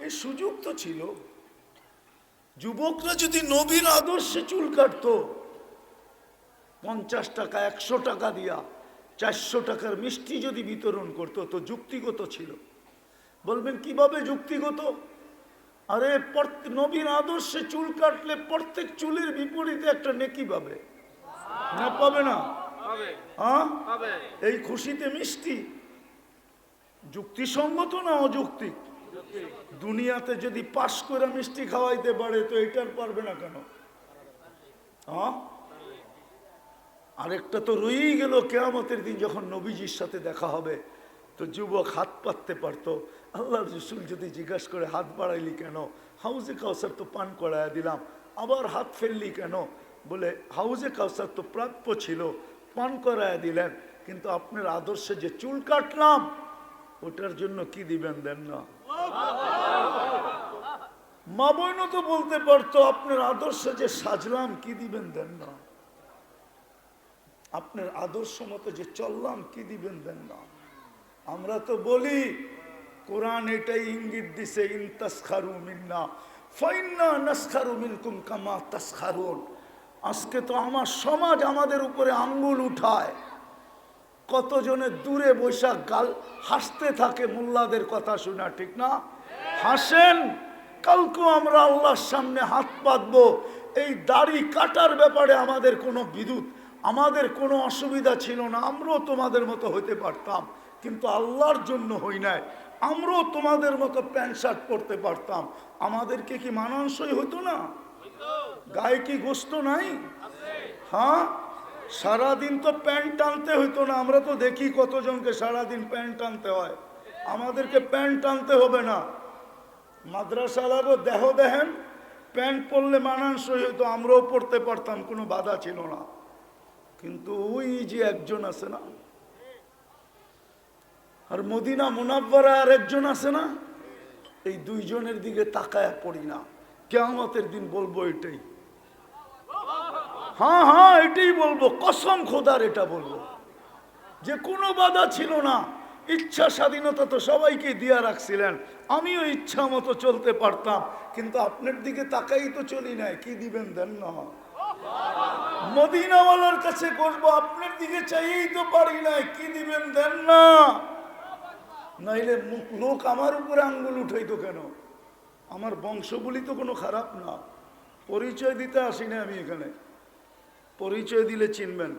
এই সুযোগ তো ছিল। যুবকরা যদি নবীর আদর্শে চুল কাটতো, 50 টাকা 100 টাকা দিয়া 400 টাকার মিষ্টি যদি বিতরণ করতো, তো যুক্তিগত ছিল। বলবেন কিভাবে যুক্তিগত? আরে নবীর আদর্শে চুল কাটলে প্রত্যেক চুলের বিপরীতে একটা নেকি পাবে না? পাবে না? হ্যাঁ, এই খুশিতে মিষ্টি যুক্তিসঙ্গত না অযৌক্তিক? দুনিয়াতে যদি পাশ করে মিষ্টি খাওয়াইতে পারে, তো এটার পারবে না কেন? হ্যাঁ, আরেকটা তো রয়েই গেল, কিয়ামতের দিন যখন নবীজির সাথে দেখা হবে, তো যুবক হাত পাততে পারতো। আল্লাহ রসুল যদি জিজ্ঞাসা করে হাত বাড়াইলি কেন? হাউজে কাউসার তো পান করাইয়া দিলাম, আবার হাত ফেললি কেন? বলে হাউজে কাউসার তো প্রাপ্য ছিল, পান করাইয়া দিলেন, কিন্তু আপনার আদর্শে যে চুল কাটলাম ওটার জন্য কি দিবেন? দেন না। মা বোনও তো বলতে পারতো, আপনার আদর্শে যে সাজলাম কি দিবেন? দেন না। আপনার আদর্শ মতো যে চললাম কি দিবেন? দেন না। আমরা তো বলি, কোরআন এটাই ইঙ্গিত দিছে, ইন তাসখারু মিন্না ফাইন্না নাসখারু মিনকুম কামা তাসখারুন। আজকে তো আমার সমাজ আমাদের উপরে আঙ্গুল উঠায়, কতজনের দূরে বৈশাখ গাল হাসতে থাকে মোল্লাদের কথা শোনা, ঠিক না? হাসেন, কালকেও আমরা আল্লাহর সামনে হাত পাতবো। এই দাড়ি কাটার ব্যাপারে আমাদের কোনো বিদ্যুৎ, আমাদের কোনো অসুবিধা ছিল না, আমরাও তোমাদের মতো হইতে পারতাম, কিন্তু আল্লাহর জন্য হই নাই। আমরাও তোমাদের মতো প্যান্ট শার্ট পরতে পারতাম, আমাদেরকে কি মানানসই হতো না? গায়ে কি গোস্ত নাই? হ্যাঁ, সারাদিন তো প্যান্ট টানতে হইতো না। আমরা তো দেখি কতজনকে সারাদিন প্যান্ট টানতে হয়, আমাদেরকে প্যান্ট টানতে হবে না। মাদ্রাসালারও দেহ দেখেন, প্যান্ট পরলে মানানসই হইতো, আমরাও পড়তে পারতাম, কোনো বাধা ছিল না। কিন্তু ওই যে একজন আছে না, আর মদিনা মুনাব্বারা আর একজন আছে না, এই দুইজনের দিকে তাকায়া পড়ি না। কিয়ামতের দিন বলবো এটাই, হ্যাঁ হ্যাঁ এটাই বলবো, কসম খোদার এটা বলবো, যে কোনো বাধা ছিল না। ইচ্ছা স্বাধীনতা তো সবাইকে দিয়া রাখছিলেন, আমিও ইচ্ছা মতো চলতে পারতাম, কিন্তু আপনার দিকে তাকাই তো চলি নাই, কি দিবেন? দেন না। মদিনাওয়ালার কাছে করবো, আপনার দিকে চাইয়েই তো পারি নাই, কি দিবেন? দেন না। নাইলে লোক আমার উপরে আঙ্গুল উঠাইতো কেন? আমার বংশগুলি তো কোনো খারাপ না, পরিচয় দিতে আসি না আমি এখানে। পরিচয় দিলে চিনবেন,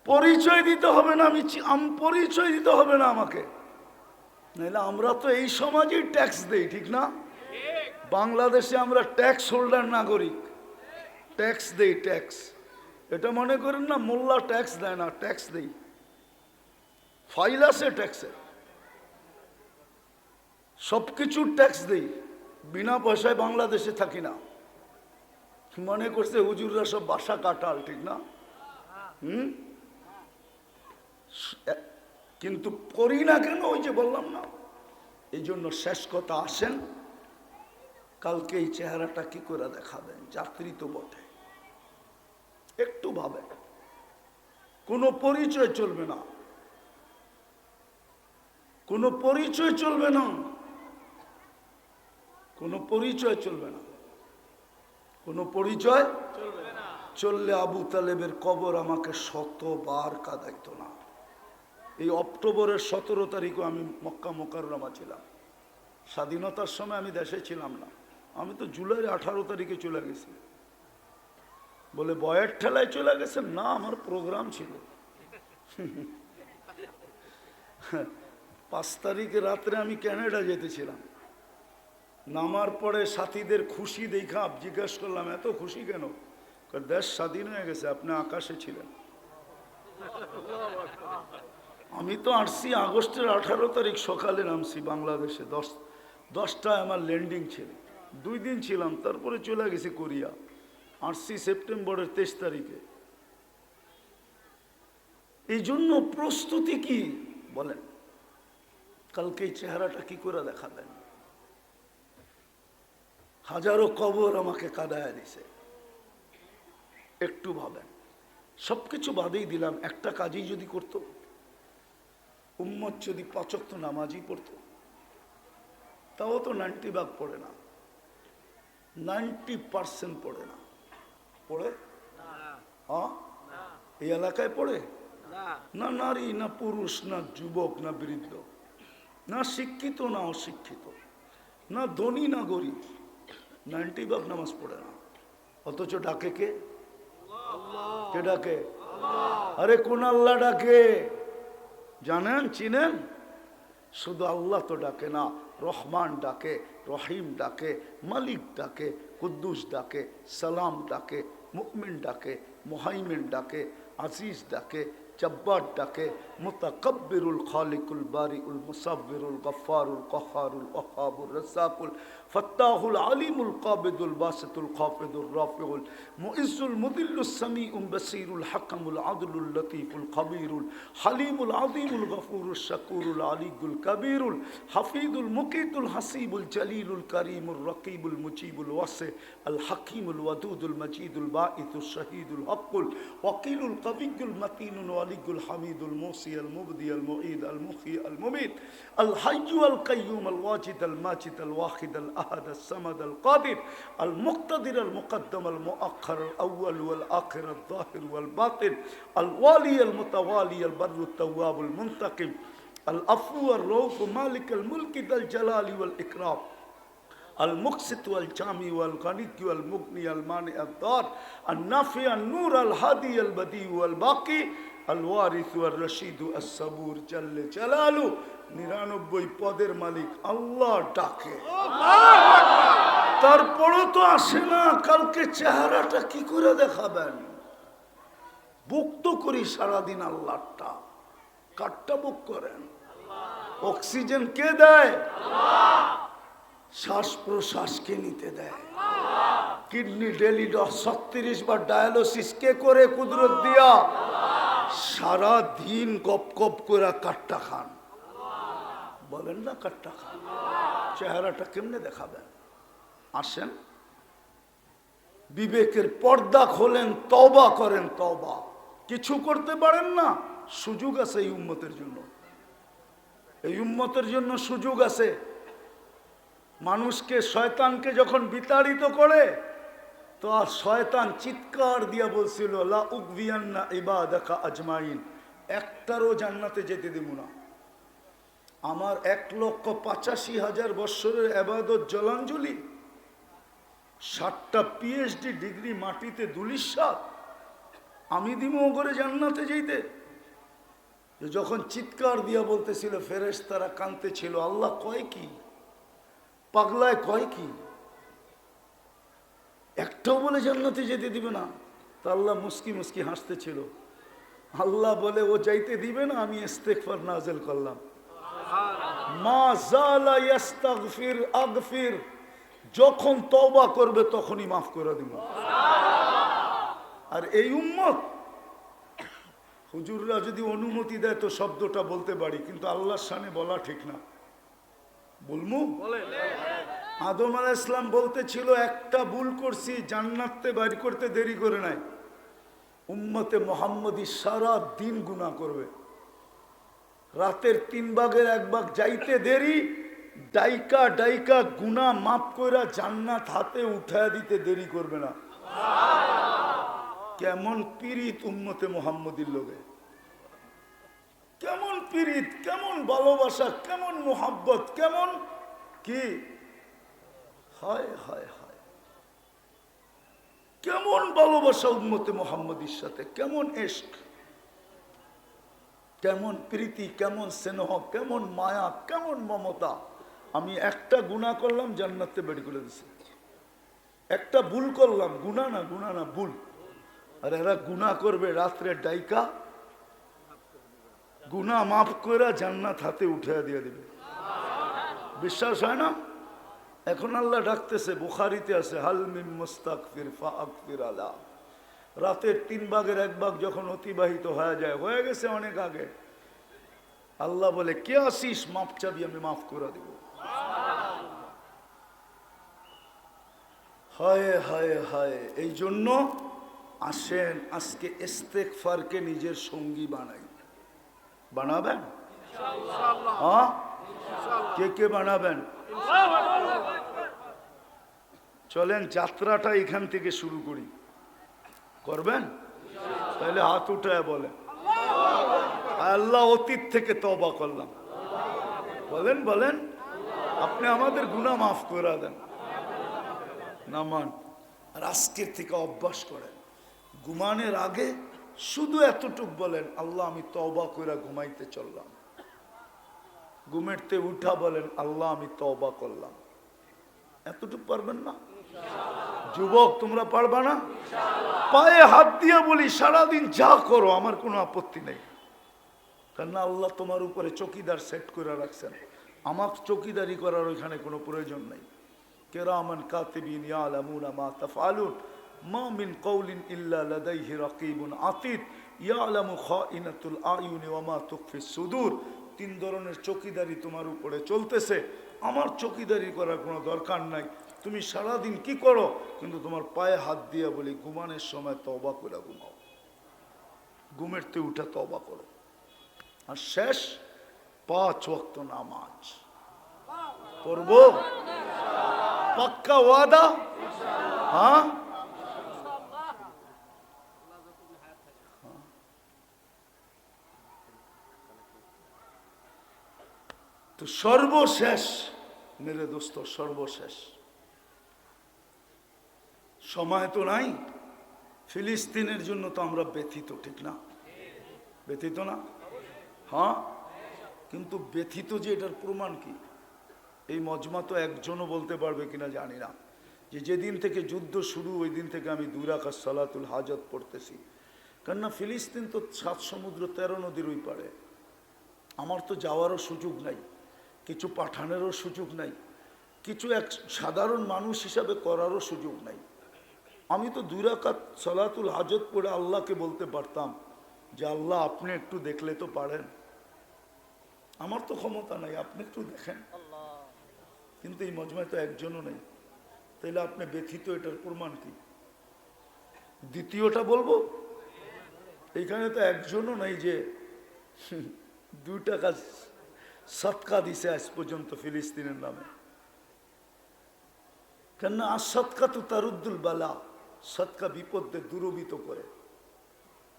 পরিচয় দিতে হবে না, পরিচয় দিতে হবে না আমাকে। নাইলে আমরা তো এই সমাজেই ট্যাক্স দেই, ঠিক না? বাংলাদেশে আমরা ট্যাক্স হোল্ডার নাগরিক, ট্যাক্স দেই, ট্যাক্স। এটা মনে করেন না মোল্লা ট্যাক্স দেয় না, ট্যাক্স দেই, ফাইল আছে ট্যাক্সের, সবকিছুর ট্যাক্স দেই, বিনা পয়সায় বাংলাদেশে থাকি না। মনে করছে হুজুররা সব বাসা কাটাল, ঠিক না? কিন্তু করি না কেন? ওই যে বললাম না। এই জন্য শেষ কথা, আসেন কালকে এই চেহারাটা কি করে দেখাবেন? যাত্রী তো বটে, একটু ভাবেন। কোনো পরিচয় চলবে না, কোনো পরিচয় চলবে না, কোনো পরিচয় চলবে না, কোনো পরিচয় চললে আবু তালেবের কবর আমাকে 100বার কাঁদাইতো না। এই অক্টোবরের 17 তারিখও আমি মক্কা মোকাররমা ছিলাম, স্বাধীনতার সময় আমি দেশে ছিলাম না, আমি তো জুলাইয়ের 18 তারিখে চলে গেছি। বলে বয়ের ঠেলায় চলে গেছেন? না, আমার প্রোগ্রাম ছিল। 5 তারিখে রাত্রে আমি ক্যানাডা যেতেছিলাম, নামার পরে সাথীদের খুশি দেখা জিজ্ঞাসা করলাম, এত খুশি কেন? দেশ স্বাধীন হয়ে গেছে, আপনি আকাশে ছিলেন। আমি তো আসছি আগস্টের 18 তারিখ সকালে নামছি বাংলাদেশে, 10টায় আমার ল্যান্ডিং ছিল, 2 দিন ছিলাম, তারপরে চলে গেছি কোরিয়া। আসছি সেপ্টেম্বরের 23 তারিখে। এই জন্য প্রস্তুতি কি বলেন? কালকে এই চেহারাটা কি করে দেখাবেন? হাজারো কবর আমাকে কাঁদায়া দিছে, একটু ভাবেন, সবকিছু বাদেই দিলাম, একটা কাজই যদি করতো, উম্মত যদি 5 ওয়াক্ত নামাজই পড়তো, তাও তো 90 ভাগ পড়ে না, 90% পড়ে না। পড়ে? হ্যাঁ, এই এলাকায় পড়ে না? নারী না পুরুষ না যুবক না বৃদ্ধ, না শিক্ষিত না অশিক্ষিত, না ধনী না গরিব, 90 ভাগ নামাজ পড়ে না। অথচ ডাকে কে? কে ডাকে? আরে কোন আল্লাহ ডাকে জানেন, চিনেন? শুধু আল্লাহ তো ডাকে না, রহমান ডাকে, রহিম ডাকে, মালিক ডাকে, কুদ্দুস ডাকে, সালাম ডাকে, মুমিন ডাকে, মুহাইমিন ডাকে, আজিজ ডাকে, জব্বার ডাকে, মুতাকাব্বিরুল খালিকুল বারিউল মুসাব্বিরুল গফফারুল কহ্হারুল ওয়াহাবুর রাজ্জাকুল ফাত্তাহুল আলিমুল কাবিদুল বাসিতুল খাফিদুর রাফিউল মুইজ্জুল মুদিল্লুস সামিউল বাসীরুল হাকামুল আদলুল লতীফুল খবীরুল হালিমুল আযীমুল গফুরুশ শাকুরুল আলিয়ুল কবীরুল হাফিজুল মুকিতুল হাসিবুল জলিলুল করিমুর রকিবুল মুজিবুল ওয়াসি আল হাকিমুল ওয়াদুদুল মজিদুল বাঈতুশ শহীদুল হকুল ওয়াকিলুল কবিয়ুল মতিনুল ওয়ালিয়ুল হামিদুল মুসি আল মুবদি আল মুঈদ আল মুহয়ি আল মুমীত আল হাইয়্যু আল কাইয়্যুম আল ওয়াজিদ আল মাজিদ আল ওয়াহিদ আল আহাদ আল সামাদ আল কাদির আল মুক্তাদির আল মুকদ্দম আল মুআখ্খার আল আউয়াল ওয়াল আখির আল যাহির ওয়াল বাতিন আল ওয়ালি আল মুতাওয়ালি আল বাররু তাওয়াব আল মুনতাকিম আল আফু আর রউফ মালিক আল মুলক আল জালালি ওয়াল ইকরাম المقسط والجامع والغني والمغني المانع الضار النافع النور الهادي البديع والباقي الوارث والرشيد الصبور جل جلاله 99 পদের মালিক আল্লাহ ডাকে, তারপরও তো আসে না। কালকে চেহারাটা কি করে দেখাবেন? বুক তো করি সারাদিন আল্লাহটা, কাটটা বুক করেন? অক্সিজেন কে দেয়? শ্বাস প্রশ্বাস কে নিতে দেয়? কিডনি ডেলি 36 বার ডায়ালিসিস কে করে? কুদরত দিয়া। সারা দিন গপ গপ করে কাট্টা খান, বলেন না কাট্টা খান। চেহারাটা কেমনে দেখাবেন? আসেন, বিবেকের পর্দা খোলেন, তওবা করেন। তওবা কিছু করতে পারেন না, সুযোগ আছে এই উম্মতের জন্য। এই উম্মতের জন্য সুযোগ আছে। মানুষকে, শয়তানকে যখন বিতাড়িত করে, তো আর শয়তান চিৎকার দিয়া বলছিল লা উগবিয়ান্না ইবাদাকা আজমাইন, একটারও জান্নাতে যেতে দেব না। আমার 1,85,000 বৎসরের ইবাদত জলাঞ্জলি, 60টা PhD ডিগ্রি মাটিতে দুলিশাত, আমি দিব করে জান্নাতে যেতে? যখন চিৎকার দিয়া বলতেছিল, ফেরেশতারা কাঁদতেছিল, আল্লাহ কয় কি? পাগলায় কয় কি? একটাও বলে জান্নাতে যেতে দিবে না। তা আল্লাহ মুস্কি মুস্কি হাসতেছিল। আল্লাহ বলে ও যাইতে দিবে না, আমি ইস্তেগফার নাযিল করলাম। মা জালা ইস্তাগফির আগফির, যখন তওবা করবে তখনই মাফ করে দিব। আর এই উম্মত, হুজুররা যদি অনুমতি দেয় তো শব্দটা বলতে পারি, কিন্তু আল্লাহর শানে বলা ঠিক না। বলমু? আদম আলাইহিস সালাম বলতেছিল একটা ভুল করছি, জান্নাতে বাইর করতে দেরি করে নাই। উম্মতে মুহাম্মদী সারা দিন গুনাহ করবে, রাতের 3 ভাগের 1 ভাগ যাইতে দেরি, ডাইকা ডাইকা গুনাহ মাফ কইরা জান্নাত হাতে উঠায় দিতে দেরি করবে না। কেমন পীড়িত উম্মতে মুহাম্মদীর লোকে, কেমন পীড়িত, কেমন ভালোবাসা, কেমন মোহাব্বত, কেমন কি! হায় হায় হায়, কেমন ভালোবাসা উম্মতে মুহাম্মদীর সাথে, কেমন ইশক, কেমন প্রীতি, কেমন স্নেহ, কেমন মায়া, কেমন মমতা। আমি একটা গুনাহ করলাম, জান্নাতে বের করে দিছে। একটা ভুল করলাম, গুনাহ না ভুল। আর এরা গুনাহ করবে রাত্রে ডাইকা, গুনাহ মাফ করে জান্নাত হাতে উঠে দিয়ে দিবে। বিশ্বাস হয় না? এখন আল্লাহ ডাকতেছে, বুখারীতে আছে, হাল মিন মুস্তাগফির ফাগফির আলা। রাতের 3 ভাগের 1 ভাগ যখন অতিবাহিত হয়ে যায়, হয়ে গেছে অনেক আগে, আল্লাহ বলে কে আসিস, মাফ চাবি, আমি মাফ করে দেব। হায় হায় হায়। এই জন্য আসেন আজকে ইস্তেগফারকে নিজের সঙ্গী বানাই। বানাবেন? হ্যাঁ, কে কে বানাবেন? চলেন যাত্রাটা এখান থেকে শুরু করি। করবেন? তাহলে হাত উঠায় বলেন, আল্লাহ অতীত থেকে তওবা করলাম। বলেন বলেন, আপনি আমাদের গুনাহ মাফ করে দেন। নামান। আর আজকের থেকে অভ্যাস করেন, ঘুমানোর আগে শুধু এতটুক বলেন, আল্লাহ আমি তওবা কইরা ঘুমাইতে চললাম। ঘুমেরতে উঠা বলেন, আল্লাহ আমি তওবা করলাম। এতটুকু পারবেন না? যুবক তোমরা পারবা না? পায়ে হাত দিয়ে বলি, সারাদিন যা করো আমার কোনো আপত্তি নেই, কারণ আল্লাহ তোমার উপরে চকিদার সেট করে রাখছেন। আমার চকিদারি করার ওইখানে কোনো প্রয়োজন নেই। কিরামান কাতিবিন ইয়ালামুনা মা তাফআলুন মা মিন কওলিন ইল্লা লাদাইহি রাকিবুন আতীদ ইয়ালামু খাইনাতুল আয়ুনি ওয়া মা তুখফিস সুদূর। তিন ধরনের চকিদারি তোমার উপরে চলতেছে, আমার চকিদারি করার কোনো দরকার নাই। তুমি সারাদিন কি করো, কিন্তু তোমার পায়ে হাত দিয়ে বলি, ঘুমানোর সময় তওবা করে ঘুমাও, ঘুমেরতে উঠে তওবা করো। আর শেষ 5 ওয়াক্ত নামাজ পড়ব, পাক্কা ওয়াদা? হ্যাঁ, তো সর্বশেষ মেরে দোস্ত, সর্বশেষ সময় তো নাই। ফিলিস্তিনের জন্য তো আমরা ব্যথিত, ঠিক না? ব্যথিত না? হ্যাঁ, কিন্তু ব্যথিত যে এটার প্রমাণ কি? এই মজমা তো একজনও বলতে পারবে কিনা জানি না, যে যেদিন থেকে যুদ্ধ শুরু ওই দিন থেকে আমি 2 রাকাত সালাতুল হাজত পড়তেছি। কেননা ফিলিস্তিন তো 7 সমুদ্র 13 নদীর ওই পারে। আমার তো যাওয়ারও সুযোগ নাই, কিছু পাঠানেরও সুযোগ নাই, কিছু এক সাধারণ মানুষ হিসাবে করারও সুযোগ নাই। আমি তো 2 রাকাত সালাতুল হাজত পড়ে আল্লাহকে বলতে পারতাম যে আল্লাহ আপনি একটু দেখলে তো পারেন, আমার তো ক্ষমতা নাই, আপনি একটু দেখেন। কিন্তু এই মজমায় তো একজনও নেই, তাইলে আপনি ব্যথিত, এটার প্রমাণ কি? দ্বিতীয়টা বলবো, এইখানে তো একজনও নাই যে 2 টাকা সদকা দিছে আজ পর্যন্ত ফিলিস্তিনের নামে। কেননা আর সদকা তো তারুদ্দুল বালা, সদকা বিপদে দূরবিত করে,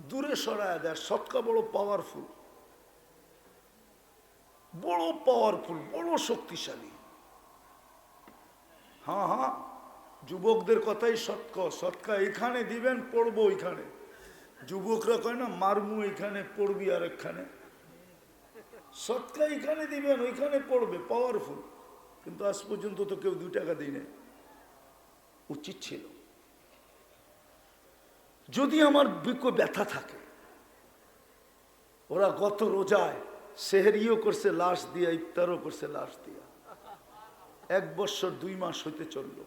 দূরে সরায় দেয়। সদকা বড় পাওয়ারফুল, বড় পাওয়ারফুল, বড় শক্তিশালী। হ্যাঁ হ্যাঁ, যুবকদের কথাই সৎকা, সৎকা এখানে দিবেন, পড়বো ওইখানে। যুবকরা কয় না মারমু এখানে, পড়বি আর এখানে। সৎকা এখানে দিবেন, ওইখানে পড়বে, পাওয়ারফুল। কিন্তু আজ পর্যন্ত তো কেউ 2 টাকা দিই না। উচিত ছিল, যদি আমার বুকে ব্যথা থাকে। ওরা গত রোজায় সেহরিও করছে লাশ দিয়া, ইফতারও করছে লাশ দিয়া। 1 বছর 2 মাস হইতে চলল,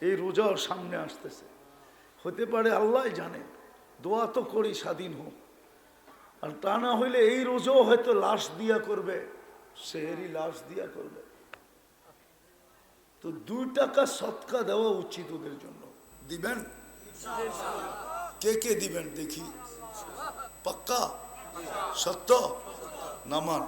এই রোজাও সামনে আসতেছে। হতে পারে আল্লাহ জানে, দোয়া তো করি স্বাধীন হোক। আর তা না হইলে এই রোজাও হয়তো লাশ দিয়া করবে, সেহরি লাশ দিয়া করবে। তো 2 টাকা সৎকা দেওয়া উচিত ওদের জন্য। দিবেন? কে কে দিবেন দেখি? পাক্কা? সত্য? নামান।